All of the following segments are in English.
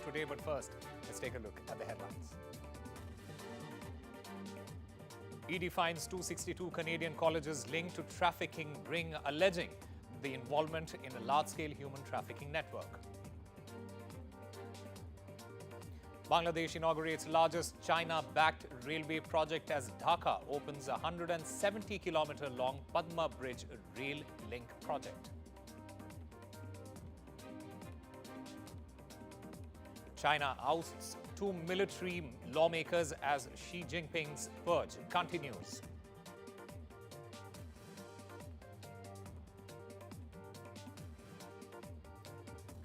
today, but first, let's take a look at the headlines. ED finds 262 Canadian colleges linked to trafficking ring, alleging the involvement in a large-scale human trafficking network. Bangladesh inaugurates largest China-backed railway project as Dhaka opens a 170-kilometer-long Padma Bridge rail link project. China ousts 2 military lawmakers as Xi Jinping's purge continues.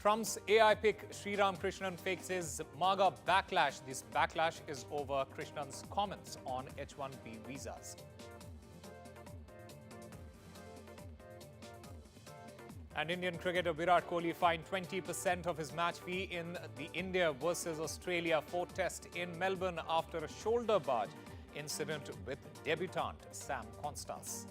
Trump's AI pick Sriram Krishnan faces MAGA backlash. This backlash is over Krishnan's comments on H-1B visas. And Indian cricketer Virat Kohli fined 20% of his match fee in the India versus Australia 4th Test in Melbourne after a shoulder barge incident with debutant Sam Constas.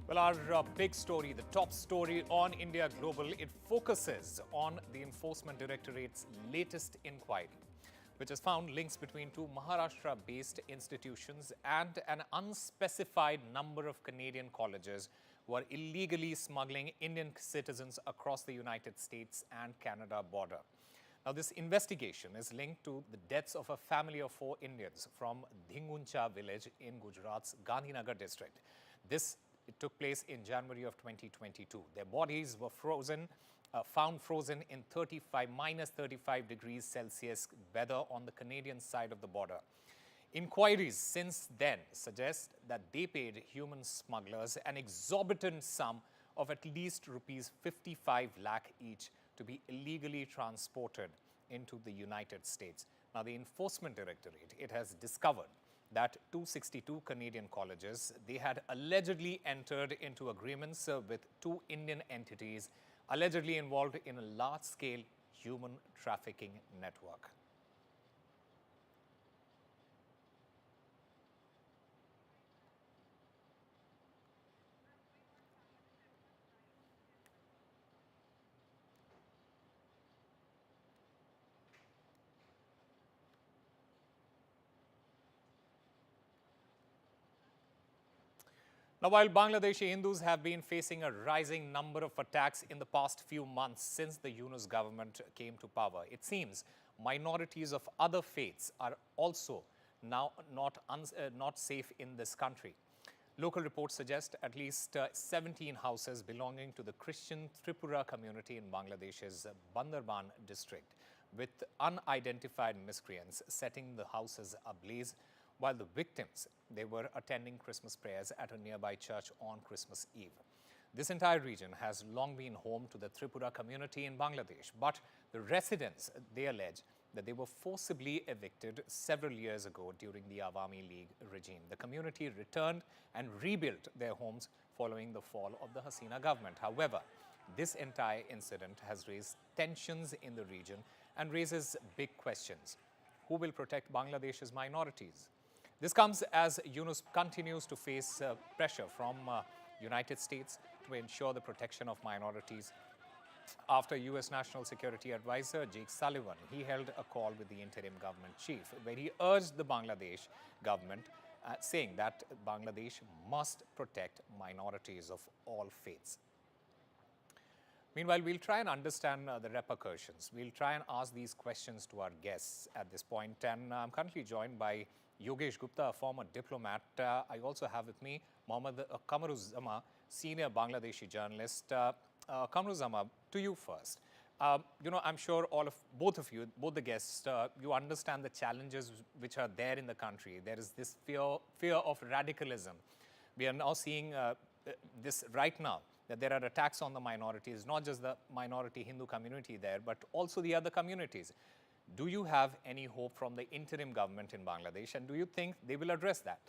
Well, our big story, the top story on India Global, it focuses on the Enforcement Directorate's latest inquiry, which has found links between two Maharashtra-based institutions and an unspecified number of Canadian colleges who are illegally smuggling Indian citizens across the United States and Canada border. Now, this investigation is linked to the deaths of a family of 4 Indians from Dhinguncha village in Gujarat's Gandhinagar district. It took place in January of 2022. Their bodies were found frozen in minus 35 degrees Celsius weather on the Canadian side of the border. Inquiries since then suggest that they paid human smugglers an exorbitant sum of at least rupees 55 lakh each to be illegally transported into the United States. Now, the Enforcement Directorate, it has discovered that 262 Canadian colleges, they had allegedly entered into agreements with 2 Indian entities allegedly involved in a large-scale human trafficking network. Now, while Bangladeshi Hindus have been facing a rising number of attacks in the past few months since the Yunus government came to power, it seems minorities of other faiths are also now not safe in this country. Local reports suggest at least 17 houses belonging to the Christian Tripura community in Bangladesh's Bandarban district, with unidentified miscreants setting the houses ablaze, while the victims, they were attending Christmas prayers at a nearby church on Christmas Eve. This entire region has long been home to the Tripura community in Bangladesh, but the residents, they allege that they were forcibly evicted several years ago during the Awami League regime. The community returned and rebuilt their homes following the fall of the Hasina government. However, this entire incident has raised tensions in the region and raises big questions. Who will protect Bangladesh's minorities? This comes as Yunus continues to face pressure from United States to ensure the protection of minorities. After U.S. National Security Advisor Jake Sullivan, he held a call with the interim government chief where he urged the Bangladesh government, saying that Bangladesh must protect minorities of all faiths. Meanwhile, we'll try and understand the repercussions. We'll try and ask these questions to our guests at this point. And I'm currently joined by Yogesh Gupta, a former diplomat. I also have with me Mohammad Kamaruzzaman, senior Bangladeshi journalist. Kamaruzzaman, to you first. I'm sure both the guests, you understand the challenges which are there in the country. There is this fear of radicalism. We are now seeing this right now, that there are attacks on the minorities, not just the minority Hindu community there, but also the other communities. Do you have any hope from the interim government in Bangladesh, and do you think they will address that?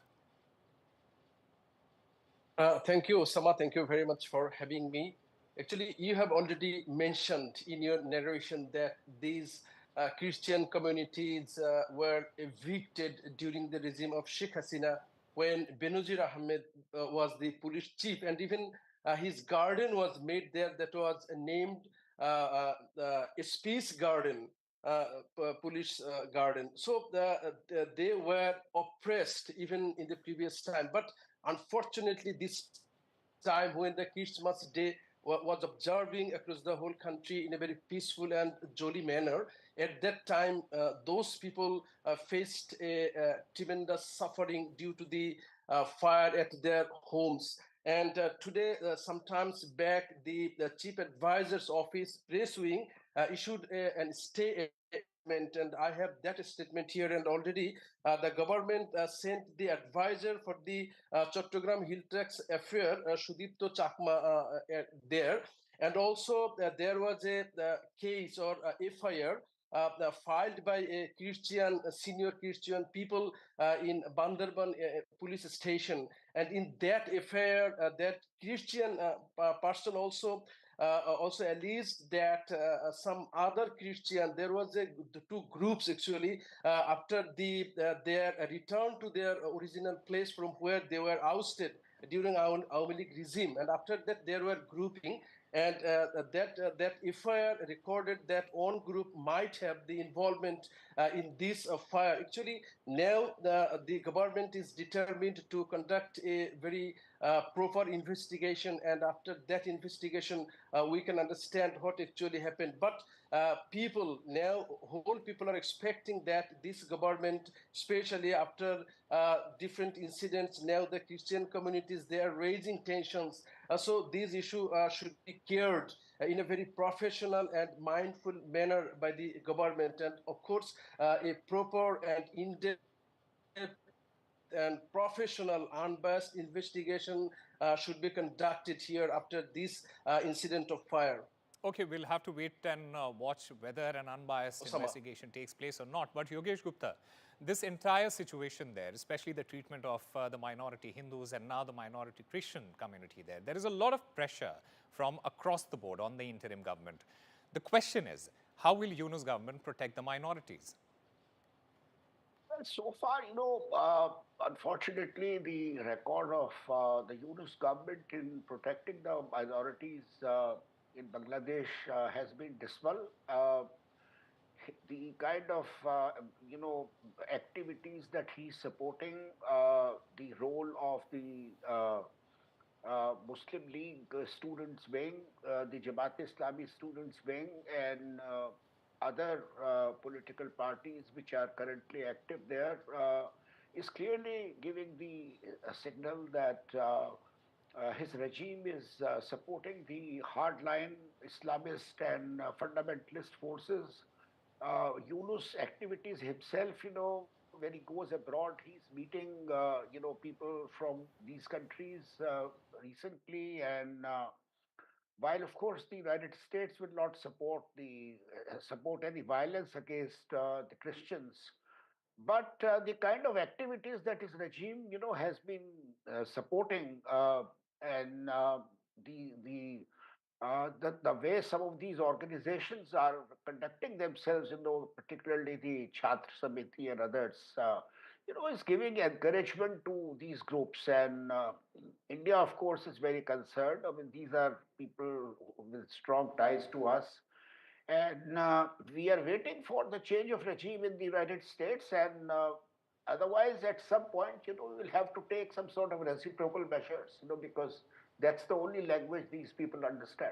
Thank you, Osama. Thank you very much for having me. Actually, you have already mentioned in your narration that these Christian communities were evicted during the regime of Sheikh Hasina when Benazir Ahmed was the police chief, and even his garden was made there that was named Space Garden, police garden. So they were oppressed even in the previous time. But unfortunately, this time when the Christmas Day was observing across the whole country in a very peaceful and jolly manner, at that time, those people faced a tremendous suffering due to the fire at their homes. And today, sometimes back, the chief advisor's office, press wing, issued a statement, and I have that statement here. And already the government sent the advisor for the Chattogram Hill Tax affair, Sudipto Chakma, there. And also, there was a case or FIR filed by a Christian, senior Christian people in Bandarban police station. And in that affair, that Christian person also alleged that some other Christian, there was two groups actually, after their return to their original place from where they were ousted during our Awami League regime, and after that there were grouping, and that FIR recorded that one group might have the involvement in this fire. Actually, now the government is determined to conduct a very proper investigation, and after that investigation, we can understand what actually happened. But people now, whole people are expecting that this government, especially after different incidents, now the Christian communities, they are raising tensions. So these issues should be cared in a very professional and mindful manner by the government, and of course, a proper and in-depth and professional, unbiased investigation should be conducted here after this incident of fire. Okay, we'll have to wait and watch whether an unbiased Osama. investigation takes place or not. But Yogesh Gupta, this entire situation there, especially the treatment of the minority Hindus and now the minority Christian community there is a lot of pressure from across the board on the interim government. The question is, how will Yunus government protect the minorities? Well, so far, unfortunately, the record of the Yunus government in protecting the minorities in Bangladesh has been dismal. The kind of activities that he's supporting, the role of the Muslim League students wing, the Jamaat Islami students wing, and other political parties which are currently active there, is clearly giving the signal that his regime is supporting the hardline Islamist and fundamentalist forces. Yunus activities himself, when he goes abroad, he's meeting, people from these countries recently, and while of course the United States will not support any violence against the Christians, but the kind of activities that his regime, has been supporting, and the way some of these organizations are conducting themselves, particularly the Chhatra Samiti and others, is giving encouragement to these groups. And India, of course, is very concerned. I mean, these are people with strong ties to us. And we are waiting for the change of regime in the United States. And otherwise, at some point, we will have to take some sort of reciprocal measures, because that's the only language these people understand.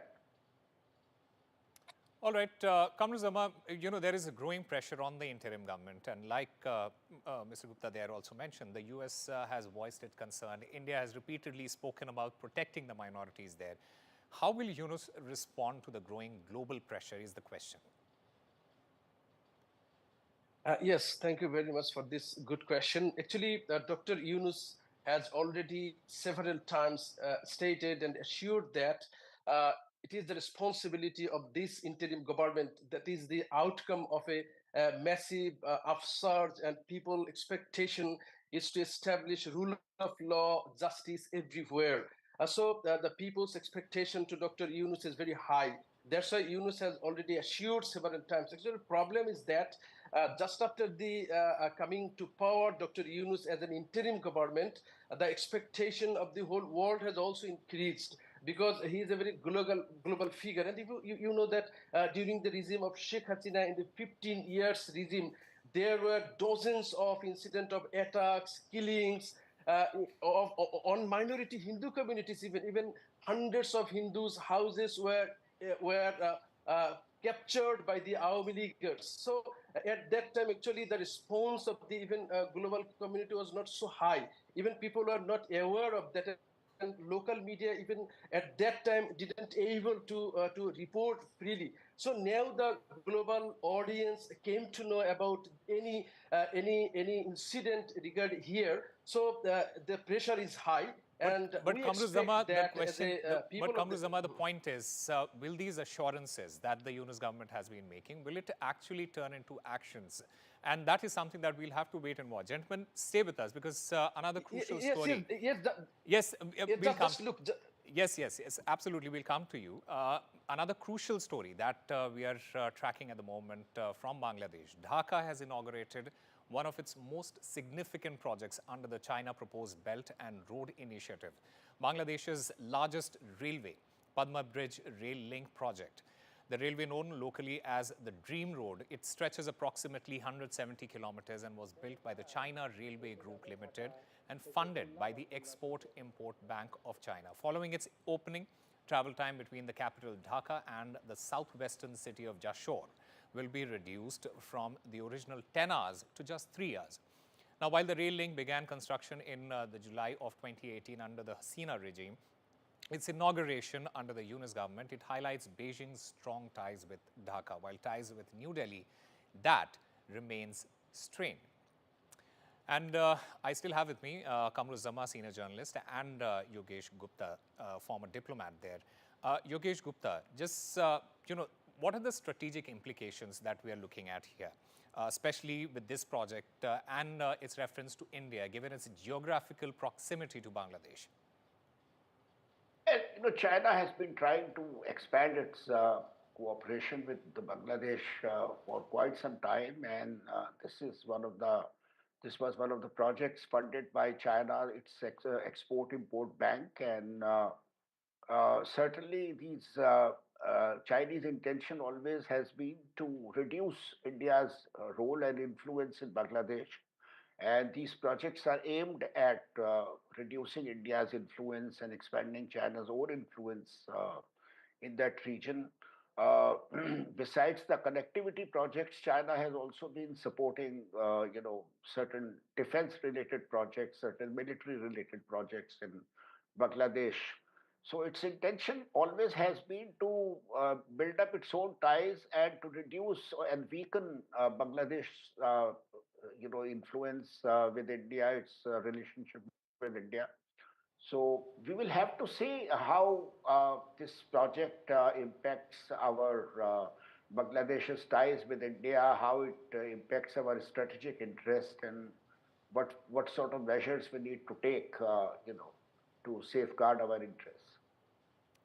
All right, Kamru Zama, there is a growing pressure on the interim government. And like Mr. Gupta there also mentioned, the US has voiced its concern. India has repeatedly spoken about protecting the minorities there. How will Yunus respond to the growing global pressure is the question. Yes, thank you very much for this good question. Actually, Dr. Yunus has already several times stated and assured that it is the responsibility of this interim government, that is the outcome of a massive upsurge, and people expectation is to establish rule of law, justice everywhere. So the people's expectation to Dr. Yunus is very high. That's why Yunus has already assured several times. Actually, the problem is that just after the coming to power, Dr. Yunus as an interim government, the expectation of the whole world has also increased because he is a very global figure. And if you know that during the regime of Sheikh Hasina, in the 15 years regime, there were dozens of incidents of attacks, killings, on minority Hindu communities, even hundreds of Hindus' houses were captured by the Awami Leaguers. So at that time, actually, the response of the even global community was not so high. Even people were not aware of that, and local media even at that time didn't able to report freely. So now the global audience came to know about any incident regarding here. So the pressure is high, and But we Kamru expect Zama, the that as question, a people of Kamru Zama, the point is, will these assurances that the Yunus government has been making, will it actually turn into actions? And that is something that we'll have to wait and watch. Gentlemen, stay with us because another crucial story. Yes, we'll come. Just look. Yes, absolutely. We'll come to you. Another crucial story that we are tracking at the moment from Bangladesh. Dhaka has inaugurated one of its most significant projects under the China Proposed Belt and Road Initiative, Bangladesh's largest railway, Padma Bridge Rail Link project. The railway, known locally as the Dream Road, it stretches approximately 170 kilometers and was built by the China Railway Group Limited and funded by the Export-Import Bank of China. Following its opening, travel time between the capital Dhaka and the southwestern city of Jashore will be reduced from the original 10 hours to just 3 hours. Now, while the rail link began construction in the July of 2018 under the Hasina regime, its inauguration under the Yunus government, it highlights Beijing's strong ties with Dhaka, while ties with New Delhi, that remains strained. And I still have with me Kamru Zama, senior journalist, and Yogesh Gupta, former diplomat there. Yogesh Gupta, just, what are the strategic implications that we are looking at here, especially with this project and its reference to India, given its geographical proximity to Bangladesh? China has been trying to expand its cooperation with the Bangladesh for quite some time, and this was one of the projects funded by China, its Export-Import Bank, and certainly these Chinese intention always has been to reduce India's role and influence in Bangladesh. And these projects are aimed at reducing India's influence and expanding China's own influence in that region. Uh, Besides the connectivity projects, China has also been supporting, certain defense-related projects, certain military-related projects in Bangladesh. So its intention always has been to build up its own ties and to reduce and weaken Bangladesh, influence with India, its relationship with India. So we will have to see how this project impacts our Bangladesh's ties with India, how it impacts our strategic interest, and what sort of measures we need to take, to safeguard our interests.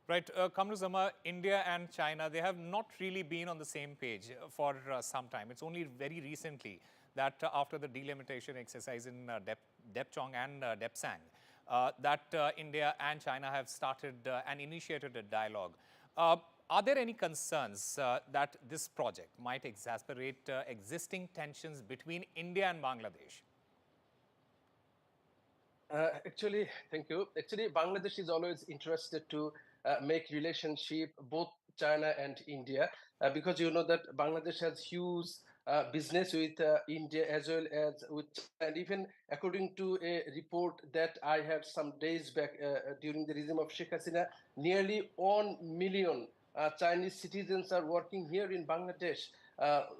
Right, Kamru Zama, India and China, they have not really been on the same page for some time. It's only very recently that after the delimitation exercise in Depchong and Depsang, that India and China have started and initiated a dialogue. Are there any concerns that this project might exacerbate existing tensions between India and Bangladesh? Actually, thank you. Actually, Bangladesh is always interested to make relationship both China and India because you know that Bangladesh has huge business with India as well as with China. And even according to a report that I had some days back during the regime of Sheikh Hasina, nearly 1 million Chinese citizens are working here in Bangladesh.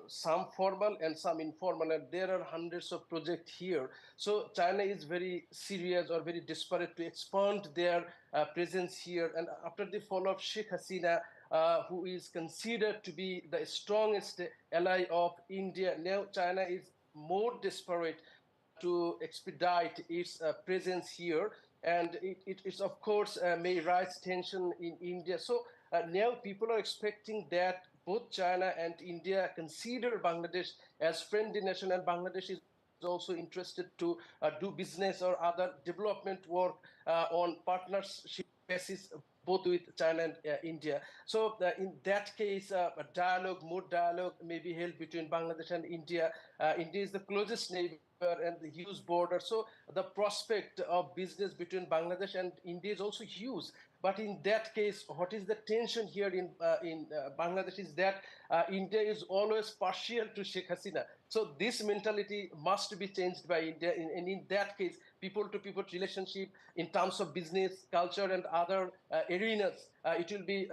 Some formal and some informal, and there are hundreds of projects here. So China is very serious or very desperate to expand their presence here. And after the fall of Sheikh Hasina, who is considered to be the strongest ally of India, now China is more desperate to expedite its presence here. And it's of course may rise tension in India. So now people are expecting that both China and India consider Bangladesh as friendly nation, and Bangladesh is also interested to do business or other development work on partnership basis, both with China and India. So in that case, more dialogue may be held between Bangladesh and India. India is the closest neighbor and the huge border. So the prospect of business between Bangladesh and India is also huge. But in that case, what is the tension here in Bangladesh is that India is always partial to Sheikh Hasina. So this mentality must be changed by India. And in that case, people-to-people relationship in terms of business, culture, and other arenas, it will be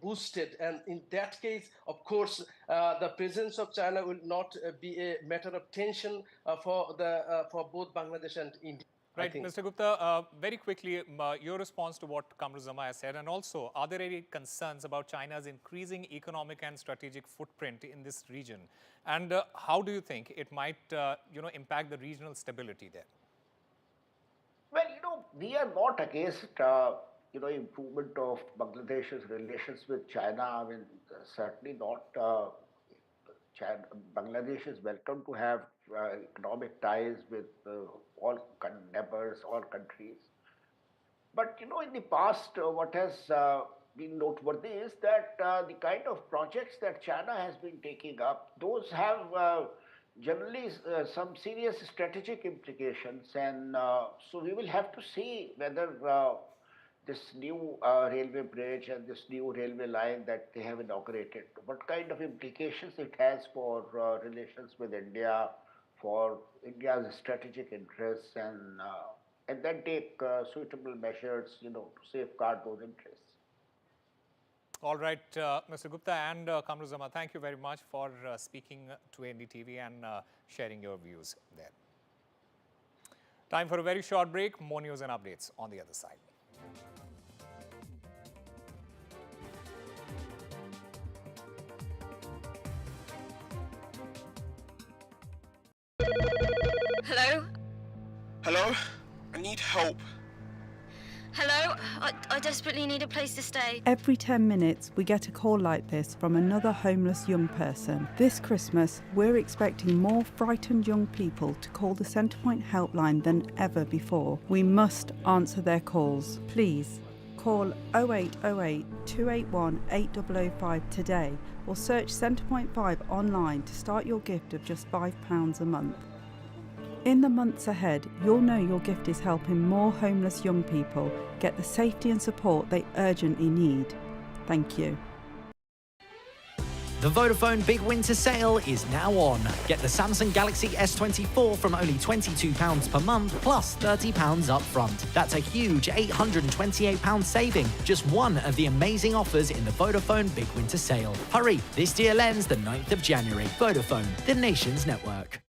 boosted. And in that case, of course, the presence of China will not be a matter of tension for both Bangladesh and India. Right, Mr. Gupta, very quickly, your response to what Kamruzzaman has said, and also, are there any concerns about China's increasing economic and strategic footprint in this region? And how do you think it might, impact the regional stability there? Well, we are not against, improvement of Bangladesh's relations with China. I mean, certainly not. Bangladesh is welcome to have economic ties with all neighbors, all countries. But in the past, what has been noteworthy is that the kind of projects that China has been taking up, those have generally some serious strategic implications, and so we will have to see whether this new railway bridge and this new railway line that they have inaugurated, what kind of implications it has for relations with India, for India's strategic interests, and then take suitable measures, to safeguard those interests. All right, Mr. Gupta and Kamruzzaman, thank you very much for speaking to NDTV and sharing your views there. Time for a very short break. More news and updates on the other side. Hello? Hello? I need help. Hello? I desperately need a place to stay. Every 10 minutes, we get a call like this from another homeless young person. This Christmas, we're expecting more frightened young people to call the Centrepoint helpline than ever before. We must answer their calls. Please, call 0808 281 8005 today or search Centrepoint 5 online to start your gift of just £5 a month. In the months ahead, you'll know your gift is helping more homeless young people get the safety and support they urgently need. Thank you. The Vodafone Big Winter Sale is now on. Get the Samsung Galaxy S24 from only £22 per month plus £30 up front. That's a huge £828 saving. Just one of the amazing offers in the Vodafone Big Winter Sale. Hurry, this deal ends the 9th of January. Vodafone, the nation's network.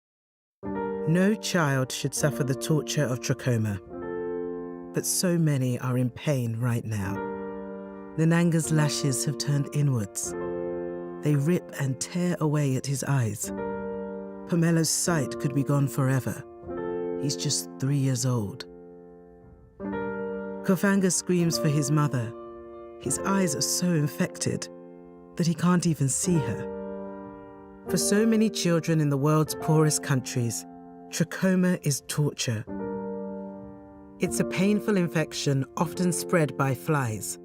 No child should suffer the torture of trachoma, but so many are in pain right now. Nananga's lashes have turned inwards. They rip and tear away at his eyes. Pamelo's sight could be gone forever. He's just 3 years old. Kofanga screams for his mother. His eyes are so infected that he can't even see her. For so many children in the world's poorest countries, trachoma is torture. It's a painful infection often spread by flies,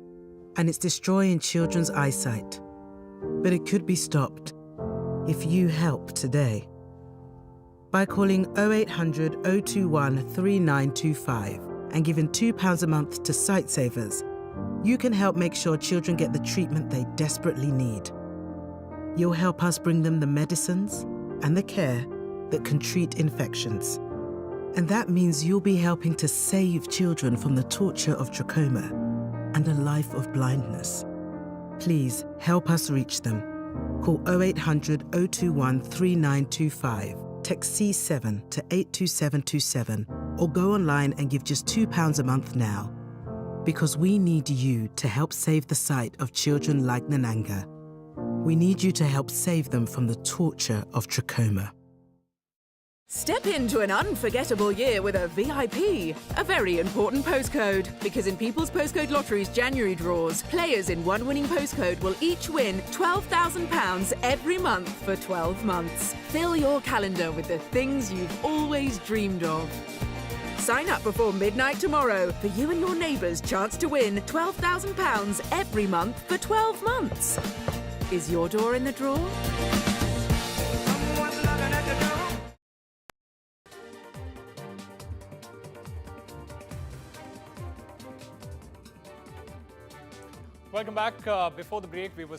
and it's destroying children's eyesight. But it could be stopped if you help today. By calling 0800 021 3925 and giving £2 a month to Sightsavers, you can help make sure children get the treatment they desperately need. You'll help us bring them the medicines and the care that can treat infections. And that means you'll be helping to save children from the torture of trachoma and a life of blindness. Please help us reach them. Call 0800 021 3925, text C7 to 82727, or go online and give just £2 a month now. Because we need you to help save the sight of children like Nananga. We need you to help save them from the torture of trachoma. Step into an unforgettable year with a VIP, a very important postcode. Because in People's Postcode Lottery's January draws, players in one winning postcode will each win £12,000 every month for 12 months. Fill your calendar with the things you've always dreamed of. Sign up before midnight tomorrow for you and your neighbours' chance to win £12,000 every month for 12 months. Is your door in the draw? Welcome back. Before the break, we were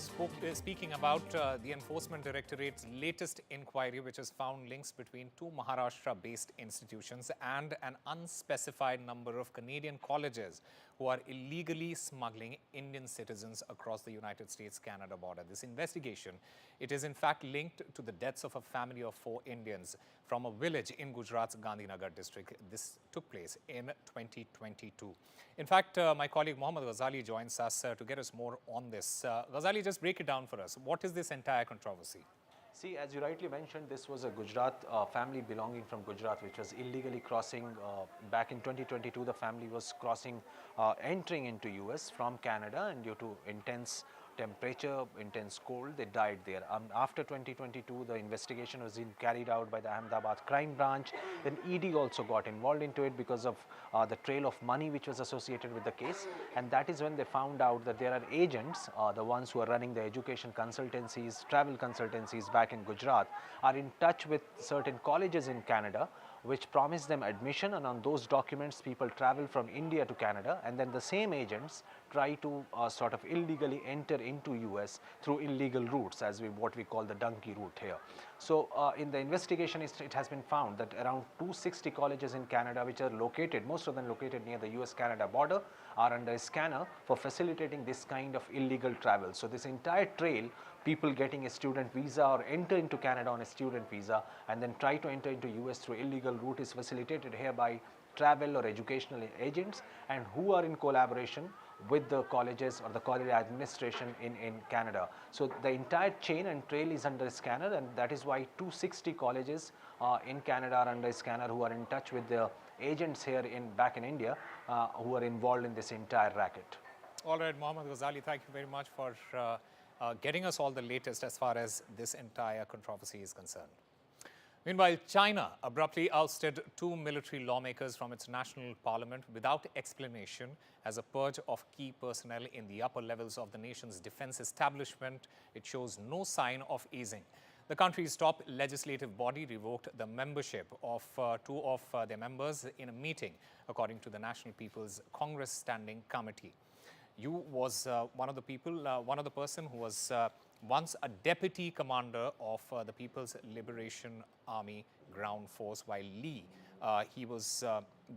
speaking about the Enforcement Directorate's latest inquiry, which has found links between two Maharashtra-based institutions and an unspecified number of Canadian colleges who are illegally smuggling Indian citizens across the United States-Canada border. This investigation, it is in fact linked to the deaths of a family of 4 Indians from a village in Gujarat's Gandhinagar district. This took place in 2022. In fact, my colleague Mohammad Ghazali joins us to get us more on this. Ghazali, just break it down for us. What is this entire controversy? See, as you rightly mentioned, this was a Gujarat family belonging from Gujarat, which was illegally crossing. Back in 2022, the family was entering into US from Canada, and due to intense temperature, intense cold, they died there. After 2022, the investigation was carried out by the Ahmedabad crime branch. Then ED also got involved into it because of the trail of money which was associated with the case. And that is when they found out that there are agents, the ones who are running the education consultancies, travel consultancies back in Gujarat, are in touch with certain colleges in Canada, which promise them admission, and on those documents people travel from India to Canada, and then the same agents try to sort of illegally enter into US through illegal routes, as what we call the donkey route here. So in the investigation, it has been found that around 260 colleges in Canada, which are located, most of them located near the US-Canada border, are under a scanner for facilitating this kind of illegal travel. So this entire trail, people getting a student visa or enter into Canada on a student visa and then try to enter into US through illegal route, is facilitated here by travel or educational agents, and who are in collaboration with the colleges or the college administration in Canada. So the entire chain and trail is under a scanner, and that is why 260 colleges in Canada are under a scanner, who are in touch with the agents here back in India who are involved in this entire racket. All right, Mohammad Ghazali, thank you very much for getting us all the latest as far as this entire controversy is concerned. Meanwhile, China abruptly ousted 2 military lawmakers from its national parliament without explanation as a purge of key personnel in the upper levels of the nation's defense establishment. It shows no sign of easing. The country's top legislative body revoked the membership of 2 of their members in a meeting, according to the National People's Congress Standing Committee. Yu was one of the person who was once a deputy commander of the People's Liberation Army Ground Force, while Li, he was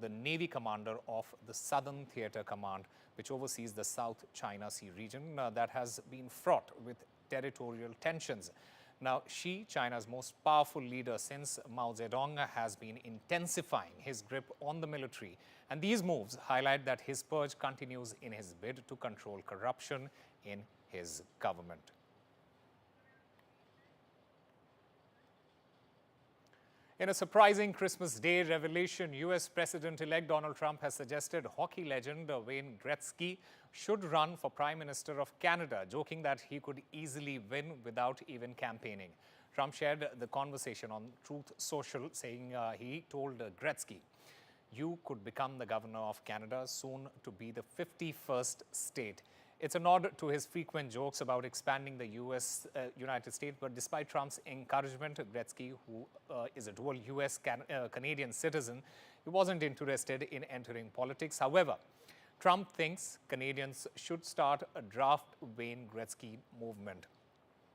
the Navy commander of the Southern Theater Command, which oversees the South China Sea region that has been fraught with territorial tensions. Now, Xi, China's most powerful leader since Mao Zedong, has been intensifying his grip on the military. And these moves highlight that his purge continues in his bid to control corruption in his government. In a surprising Christmas Day revelation, US President-elect Donald Trump has suggested hockey legend Wayne Gretzky should run for Prime Minister of Canada, joking that he could easily win without even campaigning. Trump shared the conversation on Truth Social, saying he told Gretzky, "You could become the governor of Canada, soon to be the 51st state." It's a nod to his frequent jokes about expanding the United States, but despite Trump's encouragement, Gretzky, who is a dual US-Canadian citizen, he wasn't interested in entering politics. However, Trump thinks Canadians should start a draft Wayne Gretzky movement.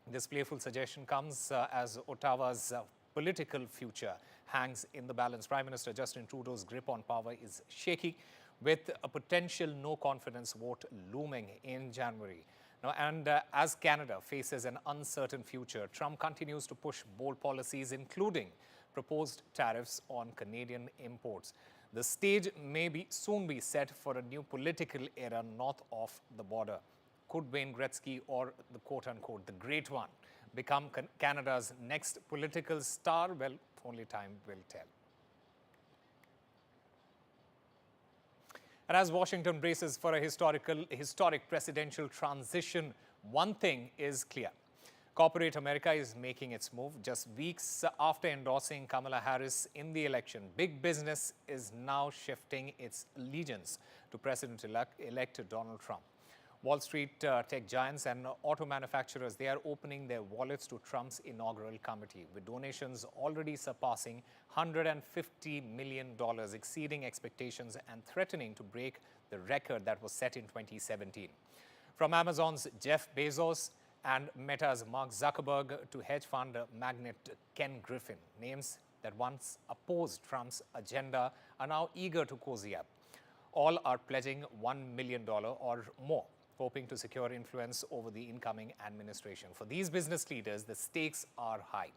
This playful suggestion comes as Ottawa's political future hangs in the balance. Prime Minister Justin Trudeau's grip on power is shaky, with a potential no-confidence vote looming in January. Now, and as Canada faces an uncertain future, Trump continues to push bold policies, including proposed tariffs on Canadian imports. The stage may soon be set for a new political era north of the border. Could Wayne Gretzky, or the quote-unquote the great one, become Canada's next political star? Well, only time will tell. And as Washington braces for a historic presidential transition, one thing is clear. Corporate America is making its move. Just weeks after endorsing Kamala Harris in the election, big business is now shifting its allegiance to President-elect Donald Trump. Wall Street tech giants and auto manufacturers, they are opening their wallets to Trump's inaugural committee, with donations already surpassing $150 million, exceeding expectations and threatening to break the record that was set in 2017. From Amazon's Jeff Bezos and Meta's Mark Zuckerberg to hedge fund magnate Ken Griffin, names that once opposed Trump's agenda are now eager to cozy up. All are pledging $1 million or more, hoping to secure influence over the incoming administration. For these business leaders, the stakes are high,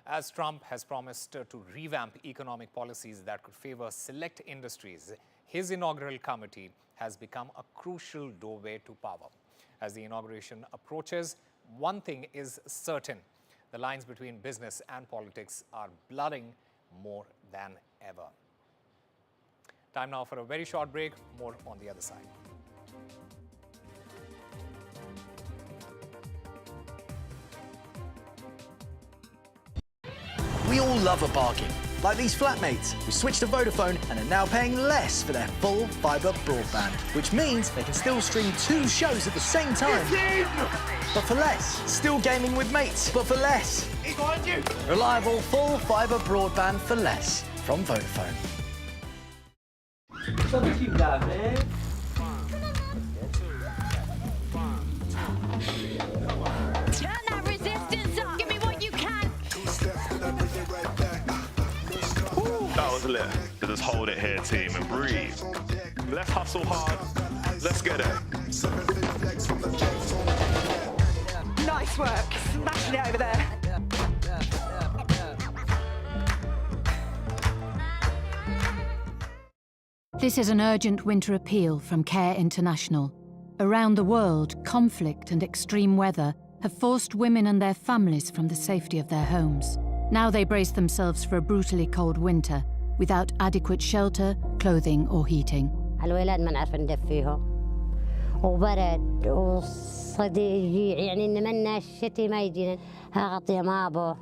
as Trump has promised to revamp economic policies that could favor select industries. His inaugural committee has become a crucial doorway to power. As the inauguration approaches, one thing is certain: the lines between business and politics are blurring more than ever. Time now for a very short break. More on the other side. We all love a bargain, like these flatmates who switched to Vodafone and are now paying less for their full fibre broadband, which means they can still stream 2 shows at the same time. But for less. Still gaming with mates, but for less. He's behind you. Reliable full fibre broadband for less from Vodafone. Turn that resistance up. Give me what you can. That was lit. To just hold it here, team, and breathe. Let's hustle hard. Let's get it. Nice work. Smashing it over there. This is an urgent winter appeal from Care International. Around the world, conflict and extreme weather have forced women and their families from the safety of their homes. Now they brace themselves for a brutally cold winter without adequate shelter, clothing or heating. الولاد ما نعرف ندفيهم وبرد وصديق يعني نمنا الشتي ما يجينا غطي مابو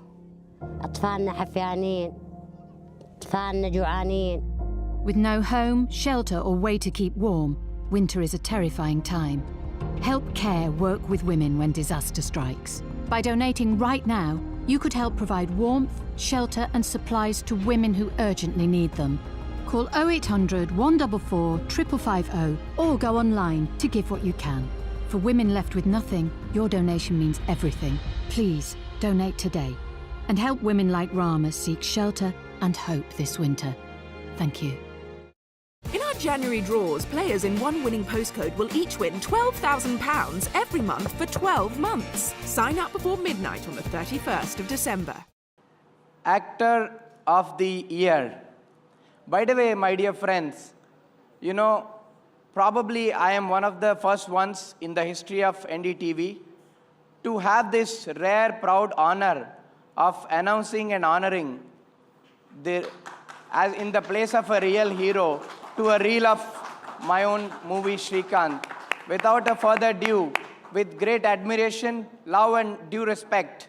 أطفالنا حفيانين أطفالنا جوعانين. With no home, shelter or way to keep warm, winter is a terrifying time. Help Care work with women when disaster strikes. By donating right now, you could help provide warmth, shelter and supplies to women who urgently need them. Call 0800 144 5550 or go online to give what you can. For women left with nothing, your donation means everything. Please donate today and help women like Rama seek shelter and hope this winter. Thank you. In our January draws, players in one winning postcode will each win £12,000 every month for 12 months. Sign up before midnight on the 31st of December. Actor of the Year. By the way, my dear friends, you know, probably I am one of the first ones in the history of NDTV to have this rare, proud honor of announcing and honoring as in the place of a real hero to a reel of my own movie Shrikant. Without a further ado, with great admiration, love and due respect,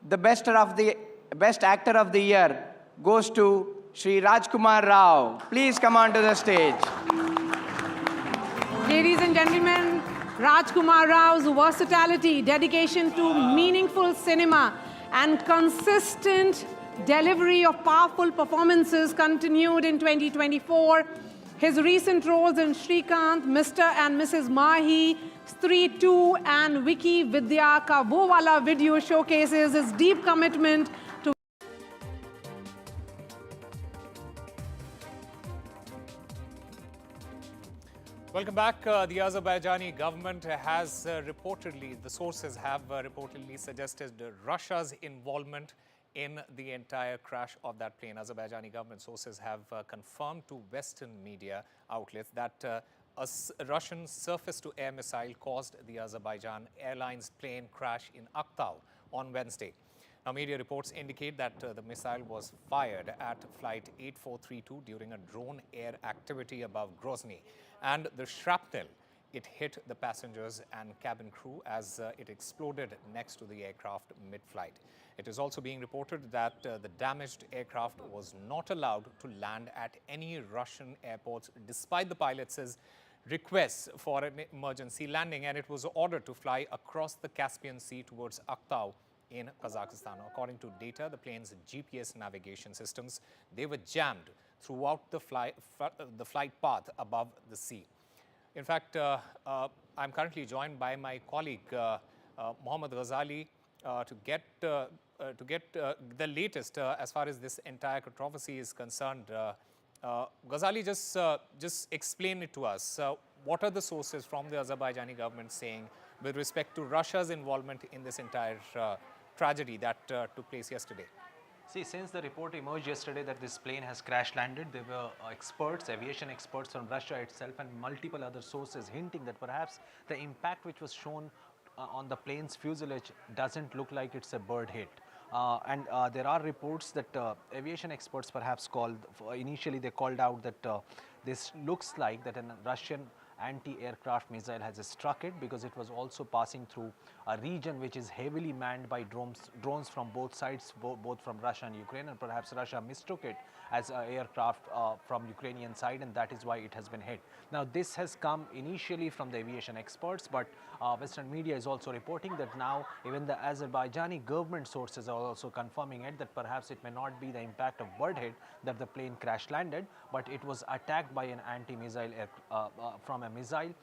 the best actor of the year goes to Shri Rajkumar Rao. Please come on to the stage. Ladies and gentlemen, Rajkumar Rao's versatility, dedication to meaningful cinema and consistent delivery of powerful performances continued in 2024. His recent roles in Shrikant, Mr. and Mrs. Mahi, Stree 2 and Wiki Vidya Ka Wo Wala video showcases his deep commitment to Welcome back. The Azerbaijani government has the sources have reportedly suggested Russia's involvement in the entire crash of that plane. Azerbaijani government sources have confirmed to Western media outlets that a Russian surface-to-air missile caused the Azerbaijan Airlines plane crash in Aktau, on Wednesday. Now, media reports indicate that the missile was fired at flight 8432 during a drone air activity above Grozny, and the shrapnel, it hit the passengers and cabin crew as it exploded next to the aircraft mid-flight. It is also being reported that the damaged aircraft was not allowed to land at any Russian airports despite the pilot's requests for an emergency landing, and it was ordered to fly across the Caspian Sea towards Aktau in Kazakhstan. According to data, the plane's GPS navigation systems, they were jammed throughout the flight path above the sea. In fact, I'm currently joined by my colleague Mohammad Ghazali to get the latest as far as this entire controversy is concerned. Ghazali, just explain it to us. What are the sources from the Azerbaijani government saying with respect to Russia's involvement in this entire tragedy that took place yesterday? See, since the report emerged yesterday that this plane has crash landed, there were experts, aviation experts from Russia itself and multiple other sources hinting that perhaps the impact which was shown on the plane's fuselage doesn't look like it's a bird hit. There are reports that aviation experts perhaps initially they called out that this looks like that a Russian anti-aircraft missile has struck it because it was also passing through a region which is heavily manned by drones from both sides, both from Russia and Ukraine, and perhaps Russia mistook it as an aircraft from Ukrainian side, and that is why it has been hit. Now, this has come initially from the aviation experts, but Western media is also reporting that now even the Azerbaijani government sources are also confirming it, that perhaps it may not be the impact of bird hit that the plane crash landed, but it was attacked by an anti-missile from a missile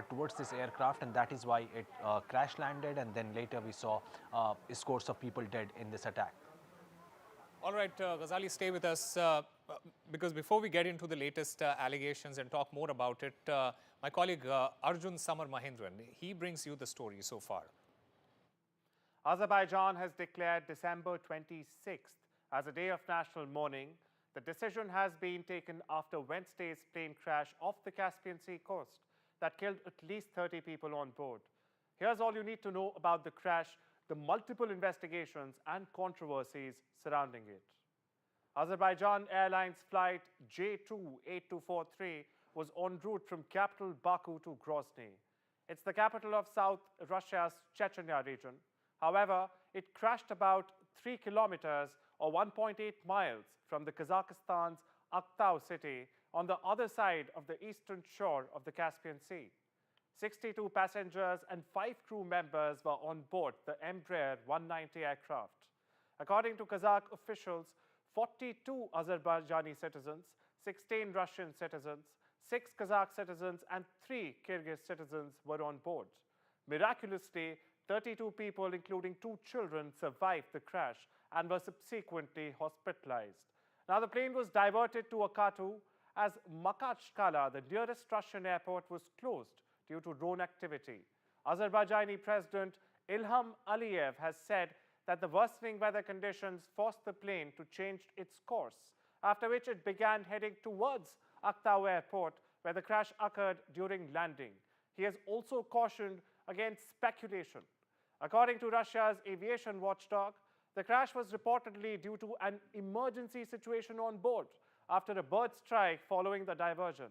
towards this aircraft, and that is why it crash landed, and then later we saw scores of people dead in this attack. All right, Ghazali, stay with us because before we get into the latest allegations and talk more about it, my colleague Arjun Samar Mahindran, he brings you the story so far. Azerbaijan has declared December 26th as a day of national mourning. The decision has been taken after Wednesday's plane crash off the Caspian Sea coast that killed at least 30 people on board. Here's all you need to know about the crash, the multiple investigations and controversies surrounding it. Azerbaijan Airlines flight J28243 was en route from capital Baku to Grozny. It's the capital of South Russia's Chechnya region. However, it crashed about 3 kilometers or 1.8 miles from the Kazakhstan's Aktau city on the other side of the eastern shore of the Caspian Sea. 62 passengers and 5 crew members were on board the Embraer 190 aircraft. According to Kazakh officials, 42 Azerbaijani citizens, 16 Russian citizens, 6 Kazakh citizens and 3 Kyrgyz citizens were on board. Miraculously, 32 people, including 2 children, survived the crash and were subsequently hospitalized. Now, the plane was diverted to Akatu as Makachkala, the nearest Russian airport, was closed due to drone activity. Azerbaijani President Ilham Aliyev has said that the worsening weather conditions forced the plane to change its course, after which it began heading towards Aktau Airport, where the crash occurred during landing. He has also cautioned against speculation. According to Russia's aviation watchdog, the crash was reportedly due to an emergency situation on board after a bird strike following the diversion.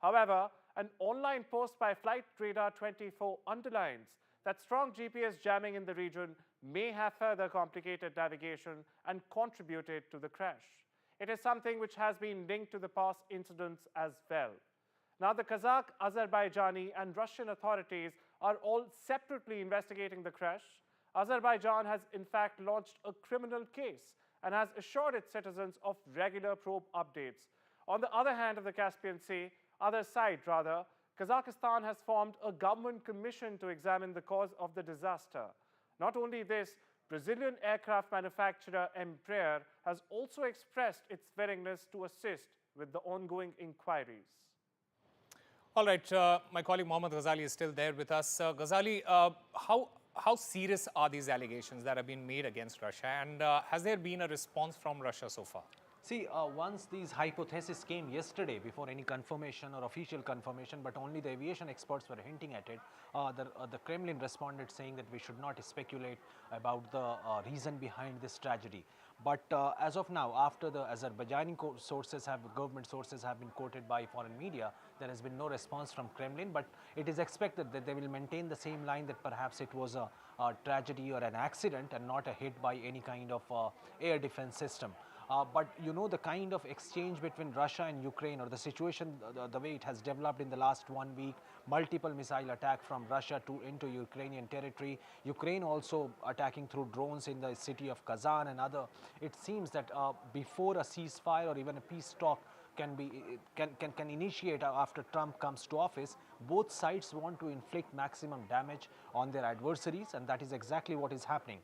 However, an online post by Flight Radar 24 underlines that strong GPS jamming in the region may have further complicated navigation and contributed to the crash. It is something which has been linked to the past incidents as well. Now, the Kazakh, Azerbaijani and Russian authorities are all separately investigating the crash. Azerbaijan has in fact launched a criminal case and has assured its citizens of regular probe updates. On the other hand of the Caspian Sea, Kazakhstan has formed a government commission to examine the cause of the disaster. Not only this, Brazilian aircraft manufacturer Embraer has also expressed its willingness to assist with the ongoing inquiries. All right, my colleague Mohammad Ghazali is still there with us. Ghazali, how serious are these allegations that have been made against Russia, and has there been a response from Russia so far? See, once these hypotheses came yesterday, before any confirmation or official confirmation, but only the aviation experts were hinting at it, the Kremlin responded saying that we should not speculate about the reason behind this tragedy. But as of now, after the Azerbaijani government sources have been quoted by foreign media, there has been no response from Kremlin, but it is expected that they will maintain the same line that perhaps it was a tragedy or an accident and not a hit by any kind of air defense system. But you know, the kind of exchange between Russia and Ukraine, or the situation, the way it has developed in the last 1 week, multiple missile attack from Russia into Ukrainian territory, Ukraine also attacking through drones in the city of Kazan and other. It seems that before a ceasefire or even a peace talk can initiate after Trump comes to office, both sides want to inflict maximum damage on their adversaries, and that is exactly what is happening.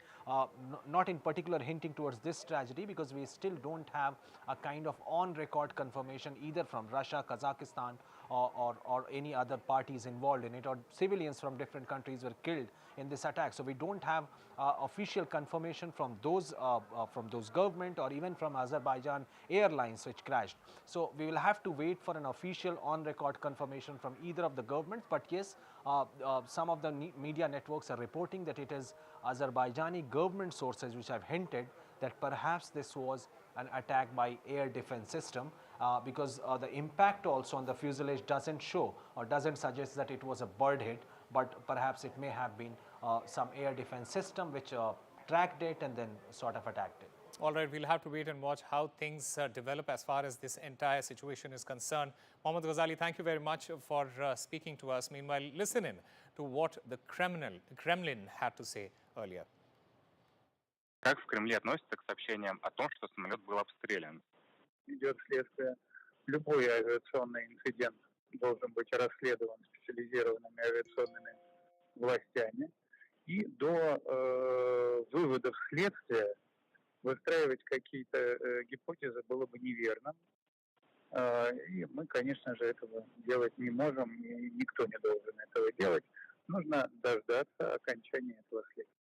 Not in particular hinting towards this tragedy, because we still don't have a kind of on-record confirmation either from Russia, Kazakhstan, or any other parties involved in it, or civilians from different countries were killed in this attack. So we don't have official confirmation from those government or even from Azerbaijan Airlines which crashed. So we will have to wait for an official on-record confirmation from either of the governments. But yes, some of the media networks are reporting that it is Azerbaijani government sources which have hinted that perhaps this was an attack by air defense system, because the impact also on the fuselage doesn't show or doesn't suggest that it was a bird hit, but perhaps it may have been some air defense system which tracked it and then sort of attacked it. All right, we'll have to wait and watch how things develop as far as this entire situation is concerned. Mohammad Ghazali, thank you very much for speaking to us. Meanwhile, listen in to what the Kremlin had to say earlier. Как в Кремле относятся к сообщениям о том, что самолет был обстрелян? Идет следствие. Любой авиационный инцидент должен быть расследован специализированными авиационными властями. И до выводов следствия выстраивать какие-то гипотезы было бы неверным. И мы, конечно же, этого делать не можем, и никто не должен этого делать. Нужно дождаться окончания этого следствия.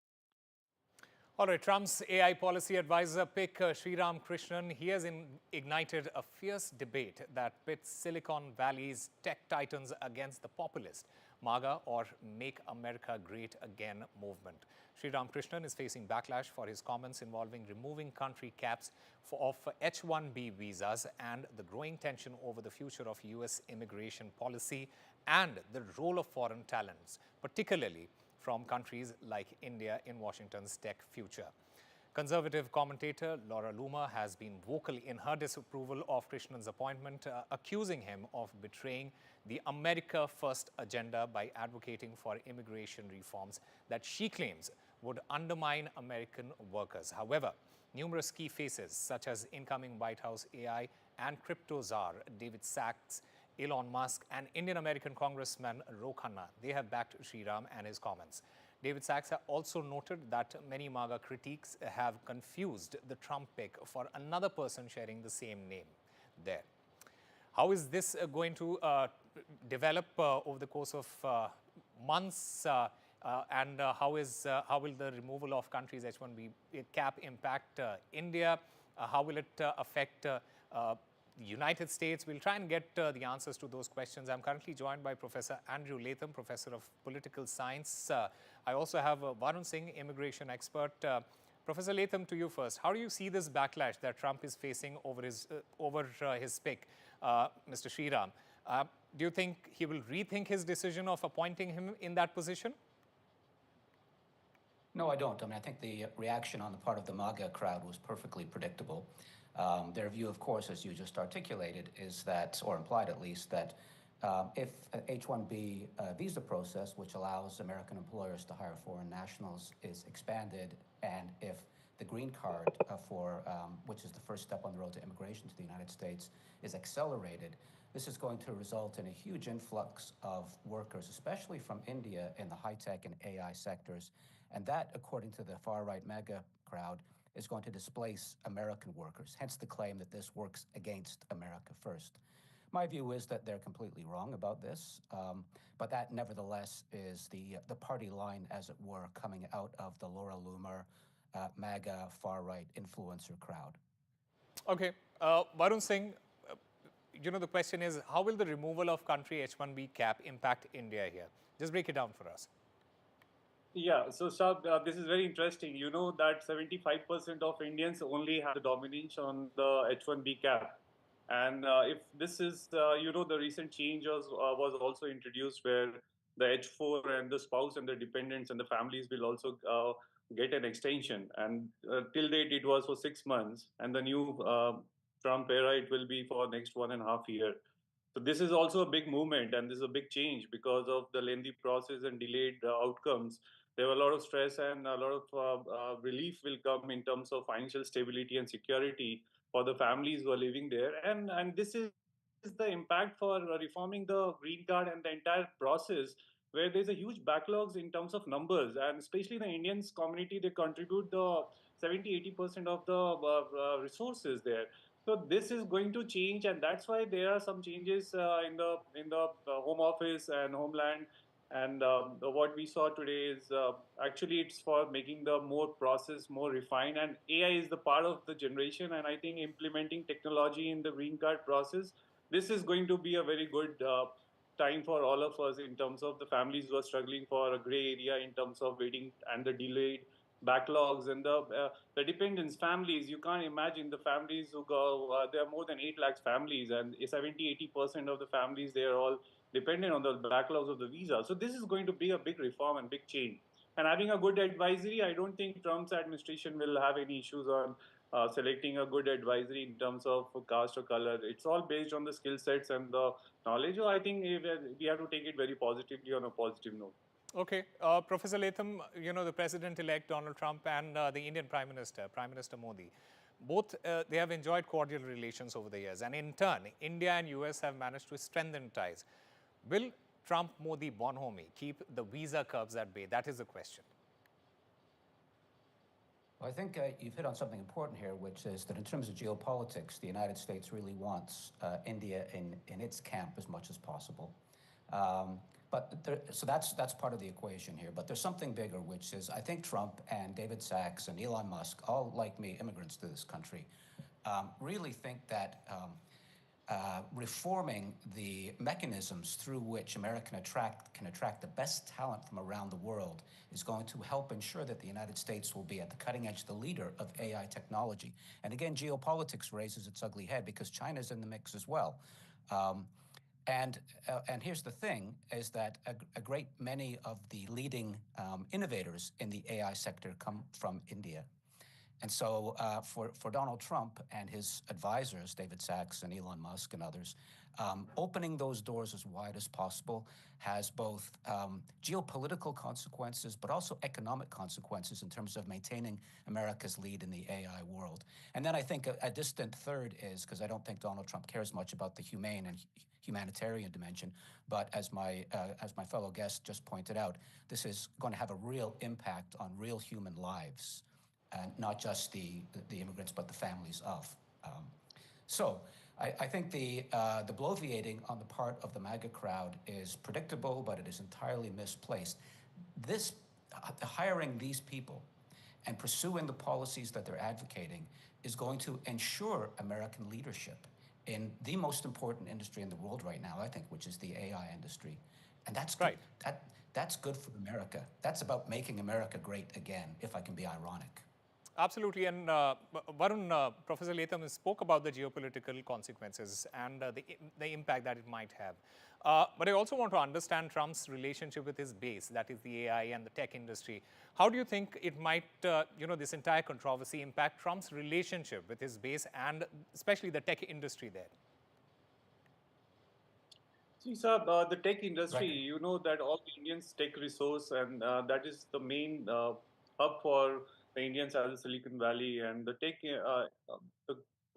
All right, Trump's AI policy advisor pick Sriram Krishnan, he has ignited a fierce debate that pits Silicon Valley's tech titans against the populist MAGA or Make America Great Again movement. Sriram Krishnan is facing backlash for his comments involving removing country caps of H-1B visas and the growing tension over the future of U.S. immigration policy and the role of foreign talents, particularly from countries like India in Washington's tech future. Conservative commentator Laura Loomer has been vocal in her disapproval of Krishnan's appointment, accusing him of betraying the America First agenda by advocating for immigration reforms that she claims would undermine American workers. However, numerous key faces such as incoming White House AI and crypto czar David Sachs, Elon Musk, and Indian-American Congressman Ro Khanna, they have backed Sriram and his comments. David Sachs also noted that many MAGA critiques have confused the Trump pick for another person sharing the same name there. How is this going to develop over the course of months, and how will the removal of countries H-1B cap impact India? How will it affect the United States? We'll try and get the answers to those questions. I'm currently joined by Professor Andrew Latham, Professor of Political Science. I also have Varun Singh, immigration expert. Professor Latham, to you first. How do you see this backlash that Trump is facing over his pick, Mr. Sriram? Do you think he will rethink his decision of appointing him in that position? No, I don't. I mean, I think the reaction on the part of the MAGA crowd was perfectly predictable. Their view, of course, as you just articulated, is that, or implied at least, that if H-1B visa process, which allows American employers to hire foreign nationals, is expanded, and if the green card which is the first step on the road to immigration to the United States, is accelerated, this is going to result in a huge influx of workers, especially from India in the high-tech and AI sectors. And that, according to the far-right MAGA crowd, is going to displace American workers, hence the claim that this works against America first. My view is that they're completely wrong about this, but that nevertheless is the party line, as it were, coming out of the Laura Loomer, MAGA, far-right influencer crowd. Okay, Varun Singh, the question is, how will the removal of country H-1B cap impact India here? Just break it down for us. Yeah, so Shab, this is very interesting. You know that 75% of Indians only have the dominance on the H-1B cap. And if this is, the recent change was also introduced where the H4 and the spouse and the dependents and the families will also get an extension. And till date, it was for 6 months. And the new Trump era, it will be for next 1.5 years. So this is also a big movement and this is a big change because of the lengthy process and delayed outcomes. There were a lot of stress and a lot of relief will come in terms of financial stability and security for the families who are living there. And this is the impact for reforming the green card and the entire process where there's a huge backlogs in terms of numbers, and especially the Indians community, they contribute the 70-80% of the resources there. So this is going to change, and that's why there are some changes in the Home Office and Homeland. And what we saw today is actually it's for making the more process more refined, and AI is the part of the generation. And I think implementing technology in the green card process, this is going to be a very good time for all of us in terms of the families who are struggling for a gray area in terms of waiting and the delayed backlogs and the dependents families. You can't imagine the families who go, there are more than 8 lakhs families, and 70-80% of the families, they are all dependent on the backlogs of the visa. So this is going to be a big reform and big change. And having a good advisory, I don't think Trump's administration will have any issues on selecting a good advisory in terms of caste or color. It's all based on the skill sets and the knowledge. So I think we have to take it very positively on a positive note. Okay. Professor Latham, the President-elect Donald Trump and the Indian Prime Minister Modi, both they have enjoyed cordial relations over the years. And in turn, India and US have managed to strengthen ties. Will Trump-Modi bonhomie keep the visa curbs at bay? That is the question. Well, I think you've hit on something important here, which is that in terms of geopolitics, the United States really wants India in its camp as much as possible. So that's part of the equation here. But there's something bigger, which is I think Trump and David Sachs and Elon Musk, all like me, immigrants to this country, really think that reforming the mechanisms through which America can attract the best talent from around the world is going to help ensure that the United States will be at the cutting edge, the leader of AI technology. And again, geopolitics raises its ugly head because China's in the mix as well. And here's the thing, is that a great many of the leading innovators in the AI sector come from India. And so for Donald Trump and his advisors, David Sachs and Elon Musk and others, opening those doors as wide as possible has both geopolitical consequences, but also economic consequences in terms of maintaining America's lead in the AI world. And then I think a distant third is, because I don't think Donald Trump cares much about the humane and humanitarian dimension, but as my fellow guest just pointed out, this is going to have a real impact on real human lives. And not just the immigrants, but the families of. So I think the bloviating on the part of the MAGA crowd is predictable, but it is entirely misplaced. Hiring these people and pursuing the policies that they're advocating is going to ensure American leadership in the most important industry in the world right now, I think, which is the AI industry. And that's good. Right. That's good for America. That's about making America great again, if I can be ironic. Absolutely. And Varun, Professor Latham spoke about the geopolitical consequences and the impact that it might have. But I also want to understand Trump's relationship with his base, that is the AI and the tech industry. How do you think it might, this entire controversy impact Trump's relationship with his base and especially the tech industry there? See, sir, the tech industry, you know that all the Indians take resource, and that is the main hub for the Indians as a Silicon Valley, and the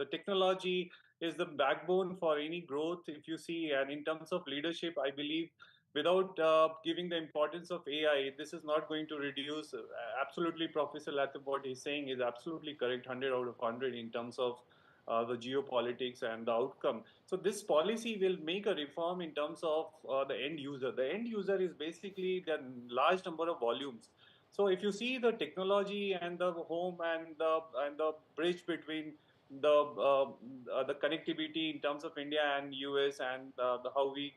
technology is the backbone for any growth. If you see, and in terms of leadership, I believe without giving the importance of AI, this is not going to reduce. Absolutely, Professor Latham, what he's saying is absolutely correct, 100 out of 100 in terms of the geopolitics and the outcome. So this policy will make a reform in terms of the end user. The end user is basically the large number of volumes. So if you see the technology and the home and the bridge between the connectivity in terms of India and US, and how we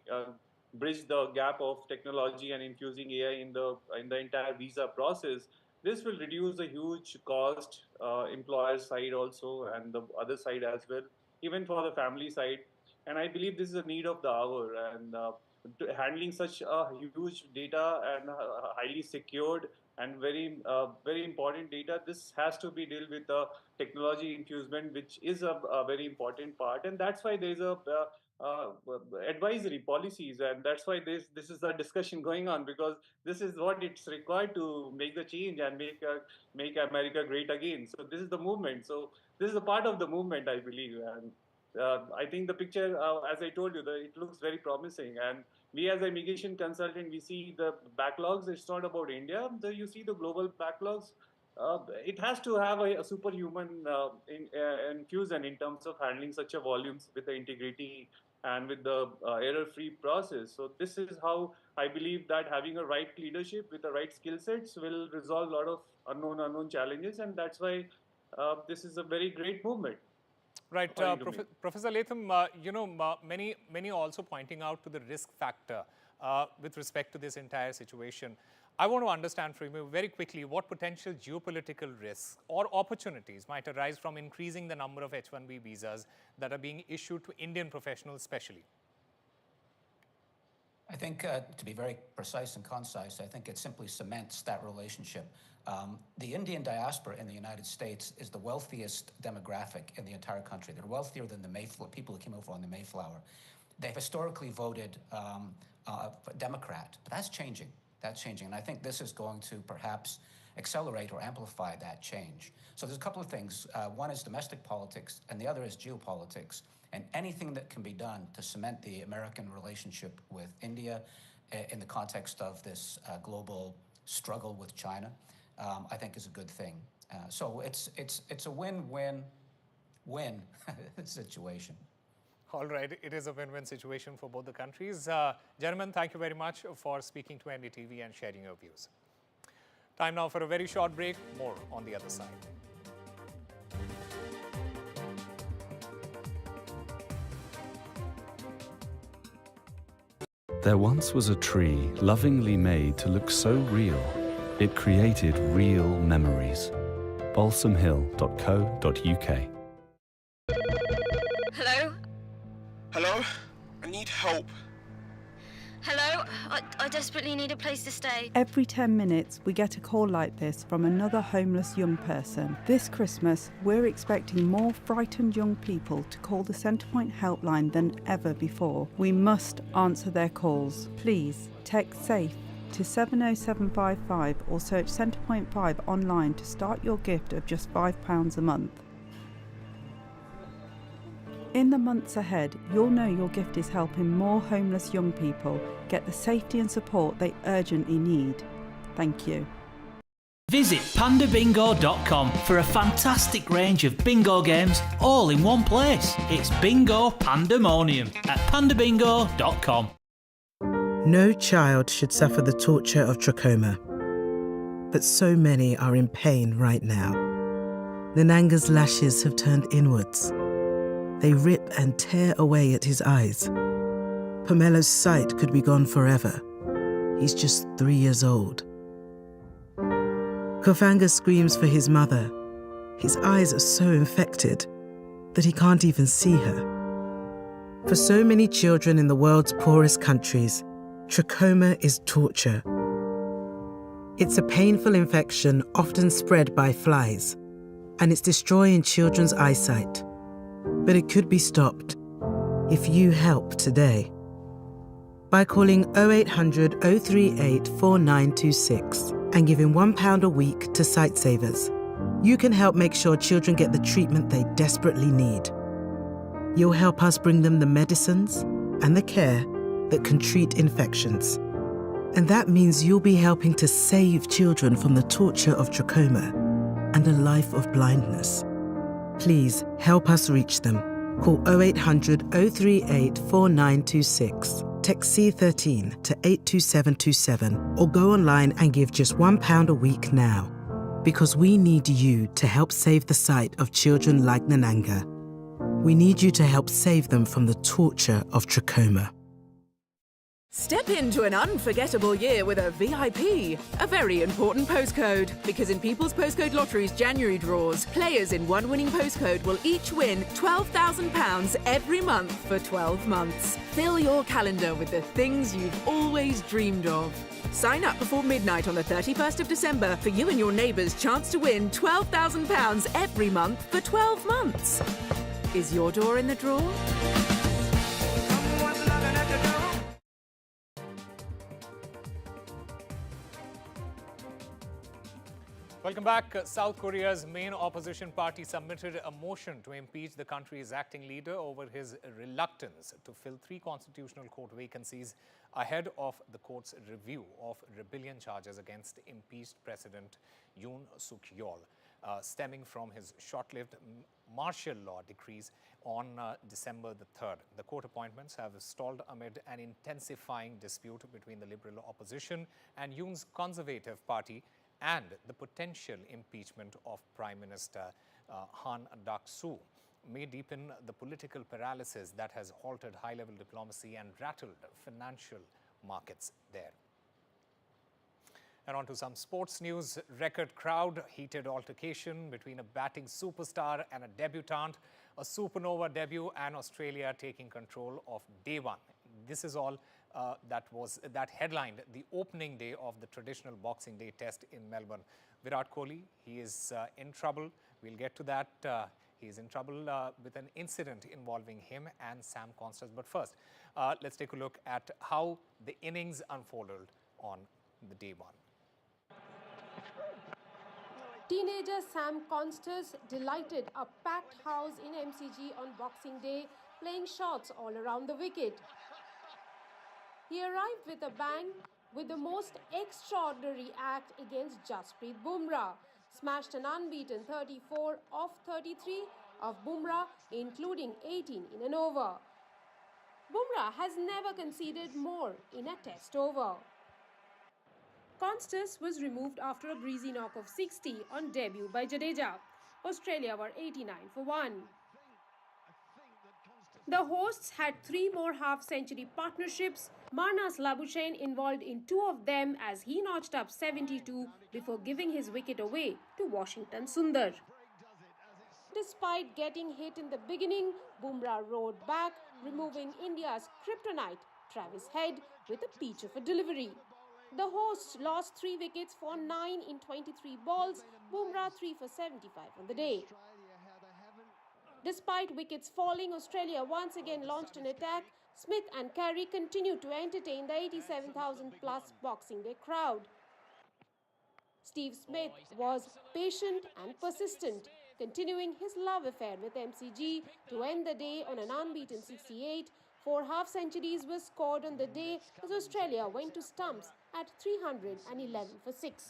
bridge the gap of technology and infusing AI in the entire visa process. This will reduce a huge cost, employer side also, and the other side as well, even for the family side. And I believe this is a need of the hour, and handling such a huge data and highly secured and very important data, this has to be dealt with a technology infusement, which is a very important part. And that's why there's a advisory policies, and that's why this is the discussion going on, because this is what it's required to make the change and make America great again. So this is the movement. So this is a part of the movement, I believe. And I think the picture, as I told you, it looks very promising. And we as an immigration consultant, we see the backlogs. It's not about India. You see the global backlogs. It has to have a superhuman infusion in terms of handling such a volumes with the integrity and with the error-free process. So this is how I believe that having a right leadership with the right skill sets will resolve a lot of unknown challenges, and that's why this is a very great movement. Right, Professor Latham, many also pointing out to the risk factor with respect to this entire situation. I want to understand from you very quickly what potential geopolitical risks or opportunities might arise from increasing the number of H-1B visas that are being issued to Indian professionals especially. I think, to be very precise and concise, I think it simply cements that relationship. The Indian diaspora in the United States is the wealthiest demographic in the entire country. They're wealthier than the people who came over on the Mayflower. They've historically voted Democrat, but that's changing. That's changing, and I think this is going to perhaps accelerate or amplify that change. So there's a couple of things. One is domestic politics, and the other is geopolitics. And anything that can be done to cement the American relationship with India in the context of this global struggle with China, I think is a good thing. So it's a win-win-win situation. All right, it is a win-win situation for both the countries. Gentlemen, thank you very much for speaking to NDTV and sharing your views. Time now for a very short break. More on the other side. There once was a tree lovingly made to look so real, it created real memories. balsamhill.co.uk. Hello? Hello? I need help. Hello? I desperately need a place to stay. Every 10 minutes, we get a call like this from another homeless young person. This Christmas, we're expecting more frightened young people to call the Centrepoint helpline than ever before. We must answer their calls. Please text SAFE to 70755 or search Centrepoint 5 online to start your gift of just £5 a month. In the months ahead, you'll know your gift is helping more homeless young people get the safety and support they urgently need. Thank you. Visit pandabingo.com for a fantastic range of bingo games all in one place. It's bingo pandemonium at pandabingo.com. No child should suffer the torture of trachoma, but so many are in pain right now. Nananga's lashes have turned inwards. They rip and tear away at his eyes. Pamelo's sight could be gone forever. He's just 3 years old. Kofanga screams for his mother. His eyes are so infected that he can't even see her. For so many children in the world's poorest countries, trachoma is torture. It's a painful infection often spread by flies, and it's destroying children's eyesight. But it could be stopped if you help today by calling 0800 038 4926 and giving £1 a week to Sightsavers. You can help make sure children get the treatment they desperately need. You'll help us bring them the medicines and the care that can treat infections. And that means you'll be helping to save children from the torture of trachoma and a life of blindness. Please help us reach them. Call 0800 038 4926. Text C13 to 82727 or go online and give just £1 a week now. Because we need you to help save the sight of children like Nananga. We need you to help save them from the torture of trachoma. Step into an unforgettable year with a VIP, a very important postcode. Because in People's Postcode Lottery's January draws, players in one winning postcode will each win £12,000 every month for 12 months. Fill your calendar with the things you've always dreamed of. Sign up before midnight on the 31st of December for you and your neighbours' chance to win £12,000 every month for 12 months. Is your door in the draw? Welcome back. South Korea's main opposition party submitted a motion to impeach the country's acting leader over his reluctance to fill 3 constitutional court vacancies ahead of the court's review of rebellion charges against impeached President Yoon Suk-yeol, stemming from his short-lived martial law decrees on December the 3rd. The court appointments have stalled amid an intensifying dispute between the liberal opposition and Yoon's conservative party and the potential impeachment of Prime Minister Han Duck-soo may deepen the political paralysis that has halted high-level diplomacy and rattled financial markets there. And on to some sports news. Record crowd, heated altercation between a batting superstar and a debutante, a supernova debut, and Australia taking control of day one. This is all that headlined the opening day of the traditional Boxing Day test in Melbourne. Virat Kohli, he is in trouble. We'll get to that. He is in trouble with an incident involving him and Sam Constance. But first, let's take a look at how the innings unfolded on the day one. Teenager Sam Constance delighted a packed house in MCG on Boxing Day, playing shots all around the wicket. He arrived with a bang with the most extraordinary act against Jasprit Bumrah. Smashed an unbeaten 34 off 33 of Bumrah, including 18 in an over. Bumrah has never conceded more in a test over. Constance was removed after a breezy knock of 60 on debut by Jadeja. Australia were 89 for 1. The hosts had 3 more half-century partnerships, Marnus Labuschagne involved in 2 of them as he notched up 72 before giving his wicket away to Washington Sundar. Despite getting hit in the beginning, Bumrah rode back, removing India's kryptonite, Travis Head, with a peach of a delivery. The hosts lost 3 wickets for 9 in 23 balls, Bumrah 3 for 75 on the day. Despite wickets falling, Australia once again launched an attack. Smith and Carey continued to entertain the 87,000-plus Boxing Day crowd. Steve Smith was patient and persistent, continuing his love affair with MCG to end the day on an unbeaten 68. 4 half-centuries were scored on the day as Australia went to stumps at 311 for 6.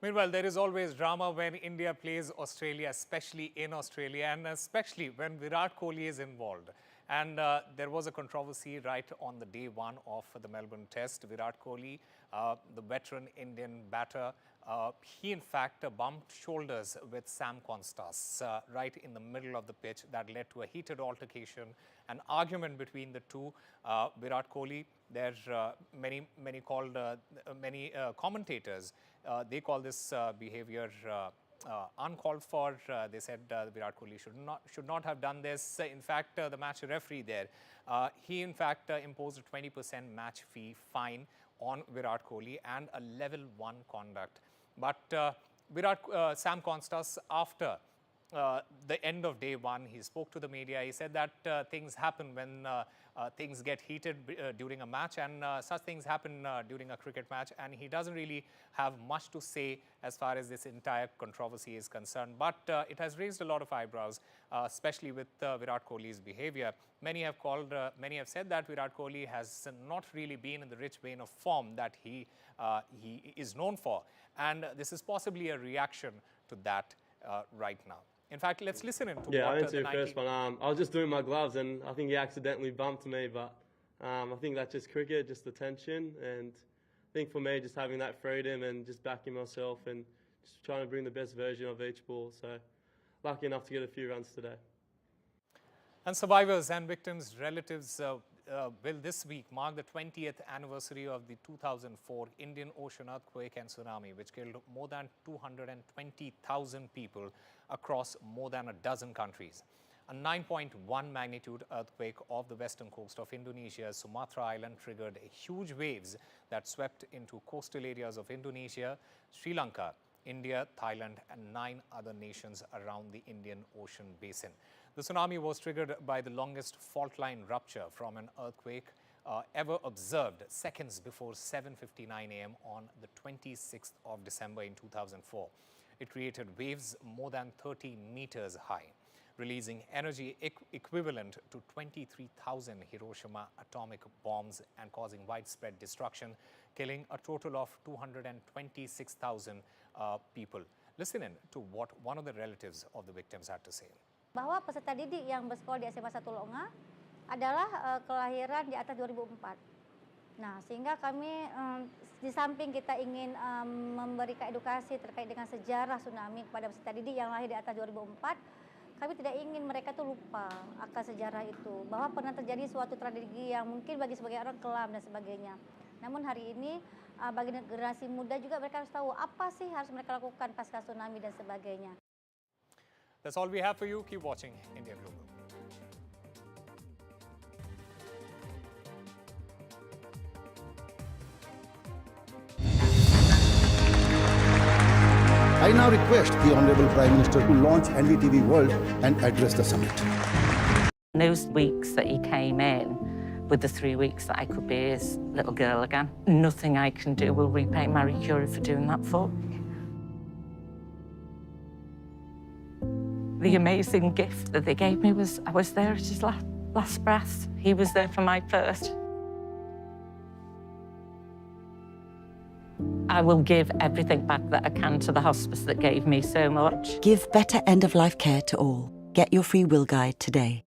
Meanwhile, there is always drama when India plays Australia, especially in Australia, and especially when Virat Kohli is involved. And there was a controversy right on the day one of the Melbourne Test. Virat Kohli, the veteran Indian batter, he in fact bumped shoulders with Sam Constance right in the middle of the pitch. That led to a heated altercation, an argument between the two. Virat Kohli, there's many commentators, they call this behavior uncalled for. They said Virat Kohli should not have done this. In fact, the match referee there, he in fact imposed a 20% match fee fine on Virat Kohli and a level 1 conduct. But Sam Constance, after the end of day one, he spoke to the media. He said that things happen when things get heated during a match, and such things happen during a cricket match, and he doesn't really have much to say as far as this entire controversy is concerned. But it has raised a lot of eyebrows, especially with Virat Kohli's behavior. Many have said that Virat Kohli has not really been in the rich vein of form that he is known for, and this is possibly a reaction to that right now. In fact, let's listen into what I went to the first one. I was just doing my gloves and I think he accidentally bumped me, but I think that's just cricket, just the tension. And I think for me, just having that freedom and just backing myself and just trying to bring the best version of each ball. So lucky enough to get a few runs today. And survivors and victims' relatives will this week mark the 20th anniversary of the 2004 Indian Ocean earthquake and tsunami, which killed more than 220,000 people across more than a dozen countries. A 9.1 magnitude earthquake off the western coast of Indonesia's Sumatra Island triggered huge waves that swept into coastal areas of Indonesia, Sri Lanka, India, Thailand, and 9 other nations around the Indian Ocean basin. The tsunami was triggered by the longest fault line rupture from an earthquake ever observed seconds before 7:59 a.m. on the 26th of December in 2004. It created waves more than 30 meters high, releasing energy equivalent to 23,000 Hiroshima atomic bombs and causing widespread destruction, killing a total of 226,000 people. Listen in to what one of the relatives of the victims had to say. Bahwa peserta didik yang bersekolah di SMA 1 Longa adalah kelahiran di atas 2004. Nah, sehingga kami di samping kita ingin memberikan edukasi terkait dengan sejarah tsunami kepada peserta didik yang lahir di atas 2004, kami tidak ingin mereka tuh lupa akan sejarah itu, bahwa pernah terjadi suatu tragedi yang mungkin bagi sebagian orang kelam dan sebagainya. Namun hari ini bagi generasi muda juga mereka harus tahu apa sih harus mereka lakukan pasca tsunami dan sebagainya. That's all we have for you. Keep watching India Global. I now request the Honourable Prime Minister to launch NDTV World and address the summit. Those weeks that he came in, with the 3 weeks that I could be his little girl again, nothing I can do will repay Marie Curie for doing that for me. The amazing gift that they gave me was I was there at his last breath. He was there for my first. I will give everything back that I can to the hospice that gave me so much. Give better end-of-life care to all. Get your free will guide today.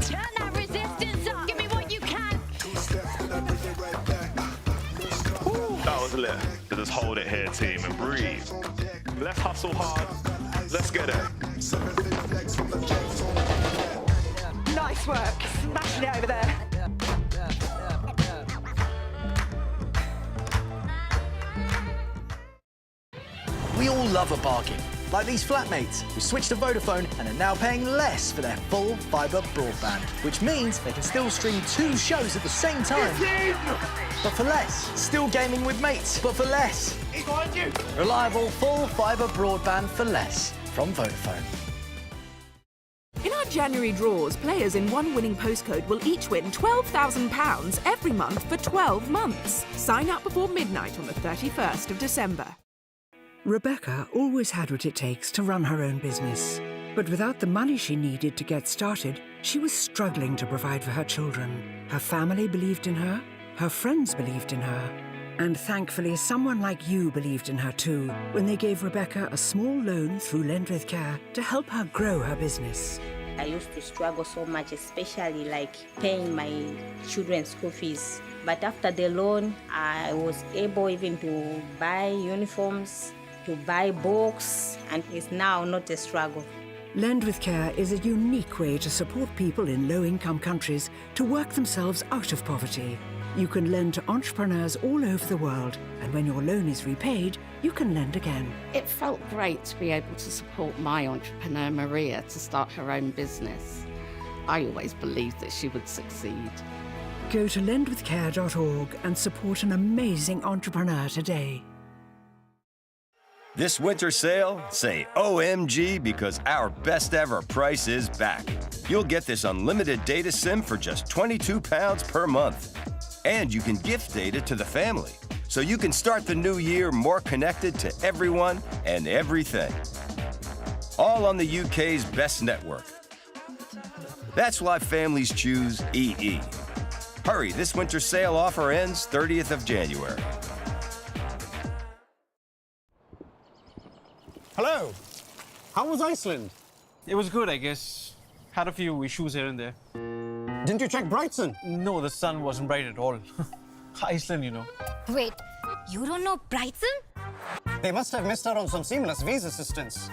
Turn that resistance up. Give me what you can. That was lit. Just hold it here, team, and breathe. Let's hustle hard. Let's get it. Nice work. Smashing it over there. We all love a bargain, like these flatmates who switched to Vodafone and are now paying less for their full fibre broadband, which means they can still stream 2 shows at the same time. But for less. Still gaming with mates, but for less. He's behind you. Reliable full fibre broadband for less from Vodafone. In our January draws, players in one winning postcode will each win £12,000 every month for 12 months. Sign up before midnight on the 31st of December. Rebecca always had what it takes to run her own business. But without the money she needed to get started, she was struggling to provide for her children. Her family believed in her, her friends believed in her, and thankfully someone like you believed in her too, when they gave Rebecca a small loan through Lend With Care to help her grow her business. I used to struggle so much, especially like paying my children's school fees. But after the loan, I was able even to buy uniforms, to buy books, and it's now not a struggle. Lend With Care is a unique way to support people in low-income countries to work themselves out of poverty. You can lend to entrepreneurs all over the world, and when your loan is repaid, you can lend again. It felt great to be able to support my entrepreneur, Maria, to start her own business. I always believed that she would succeed. Go to lendwithcare.org and support an amazing entrepreneur today. This winter sale, say OMG because our best ever price is back. You'll get this unlimited data SIM for just £22 per month. And you can gift data to the family, so you can start the new year more connected to everyone and everything. All on the UK's best network. That's why families choose EE. Hurry, this winter sale offer ends 30th of January. Hello. How was Iceland? It was good, I guess. Had a few issues here and there. Didn't you check Brighton? No, the sun wasn't bright at all. Iceland, you know. Wait, you don't know Brighton? They must have missed out on some seamless visa assistance.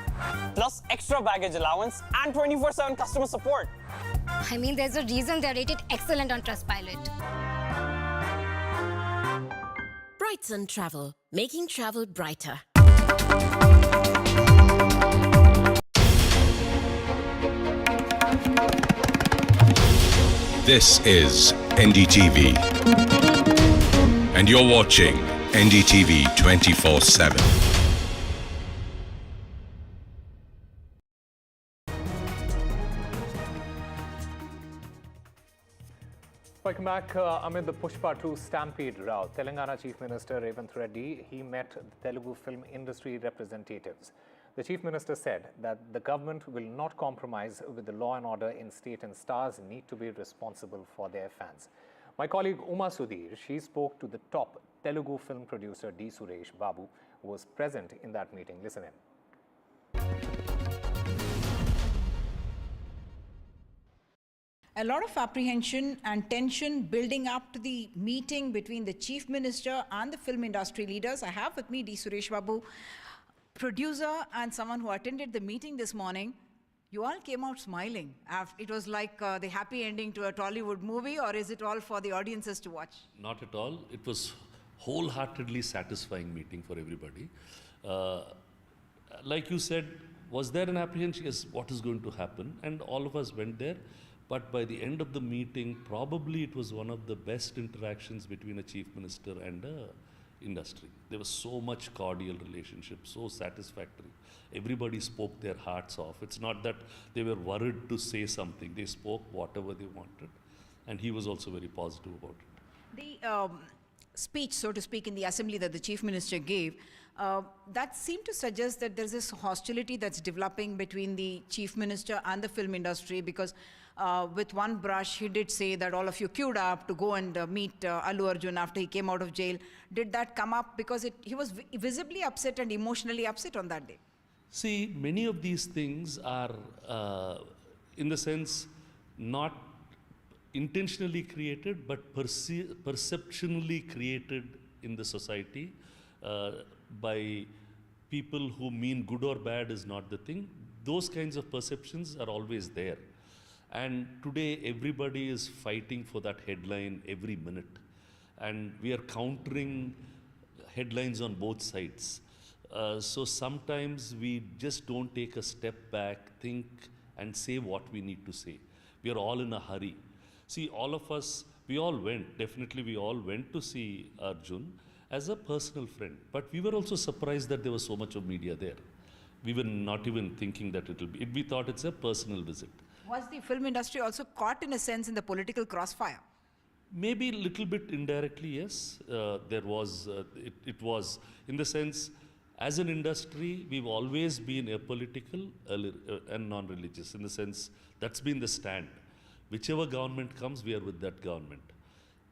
Plus extra baggage allowance and 24/7 customer support. I mean, there's a reason they're rated excellent on Trustpilot. Brighton Travel, making travel brighter. This is NDTV. And you're watching NDTV 24/7. Welcome back. Amid the Pushpa 2 stampede row, Telangana Chief Minister Revanth Reddy, he met the Telugu film industry representatives. The Chief Minister said that the government will not compromise with the law and order in state, and stars need to be responsible for their fans. My colleague Uma Sudhir, she spoke to the top Telugu film producer D. Suresh Babu, who was present in that meeting. Listen in. A lot of apprehension and tension building up to the meeting between the Chief Minister and the film industry leaders. I have with me D. Suresh Babu, producer and someone who attended the meeting this morning. You all came out smiling. It was like the happy ending to a Tollywood movie, or is it all for the audiences to watch? Not at all. It was wholeheartedly satisfying meeting for everybody. Like you said, was there an apprehension? Yes, what is going to happen? And all of us went there. But by the end of the meeting, probably it was one of the best interactions between a chief minister and a industry. There was so much cordial relationship, so satisfactory. Everybody spoke their hearts off. It's not that they were worried to say something. They spoke whatever they wanted. And he was also very positive about it. The speech, so to speak, in the assembly that the Chief Minister gave, that seemed to suggest that there's this hostility that's developing between the Chief Minister and the film industry, because with one brush, he did say that all of you queued up to go and meet Allu Arjun after he came out of jail. Did that come up? Because he was visibly upset and emotionally upset on that day. See, many of these things are, in the sense, not intentionally created, but perceptionally created in the society by people who mean good or bad is not the thing. Those kinds of perceptions are always there. And today, everybody is fighting for that headline every minute. And we are countering headlines on both sides. So sometimes we just don't take a step back, think, and say what we need to say. We are all in a hurry. See, all of us, we all went, definitely we all went to see Arjun as a personal friend. But we were also surprised that there was so much of media there. We were not even thinking that it will be, we thought it's a personal visit. Was the film industry also caught, in a sense, in the political crossfire? Maybe a little bit indirectly, yes. There was, it was, in the sense, as an industry, we've always been apolitical and non-religious. In the sense, that's been the stand. Whichever government comes, we are with that government.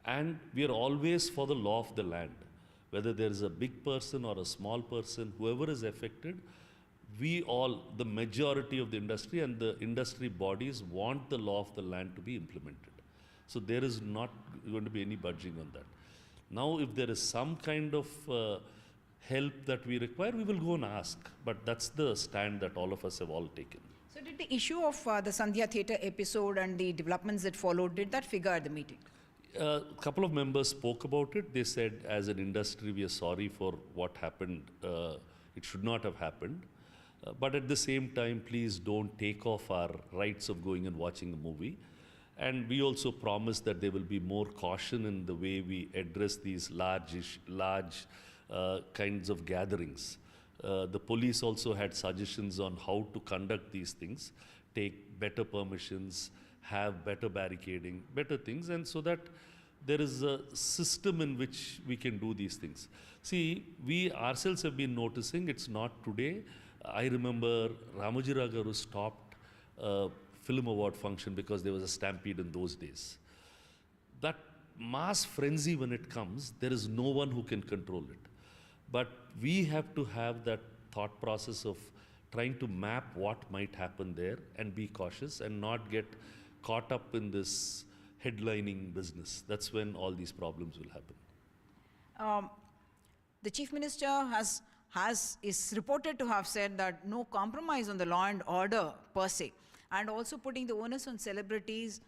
And we are always for the law of the land. Whether there is a big person or a small person, whoever is affected, we all, the majority of the industry and the industry bodies want the law of the land to be implemented. So there is not going to be any budging on that. Now, if there is some kind of help that we require, we will go and ask. But that's the stand that all of us have all taken. So did the issue of the Sandhya Theatre episode and the developments that followed, did that figure at the meeting? A couple of members spoke about it. They said, as an industry, we are sorry for what happened. It should not have happened. But at the same time, please don't take off our rights of going and watching a movie. And we also promise that there will be more caution in the way we address these large kinds of gatherings. The police also had suggestions on how to conduct these things, take better permissions, have better barricading, better things, and so that there is a system in which we can do these things. See, we ourselves have been noticing, it's not today. I remember Ramoji Ragaru stopped a film award function because there was a stampede in those days. That mass frenzy, when it comes, there is no one who can control it. But we have to have that thought process of trying to map what might happen there and be cautious and not get caught up in this headlining business. That's when all these problems will happen. The Chief Minister is reported to have said that no compromise on the law and order per se, and also putting the onus on celebrities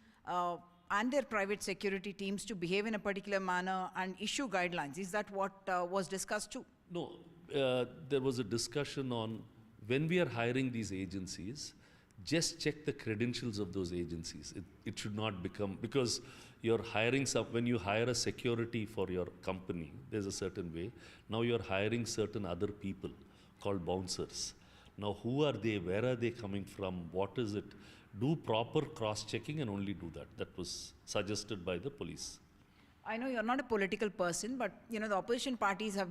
and their private security teams to behave in a particular manner and issue guidelines. Is that what was discussed too? No, there was a discussion on when we are hiring these agencies, just check the credentials of those agencies. It should not become, because you're hiring when you hire a security for your company, there's a certain way. Now you're hiring certain other people called bouncers. Now who are they? Where are they coming from? What is it? Do proper cross-checking and only do that. That was suggested by the police. I know you're not a political person, but the opposition parties have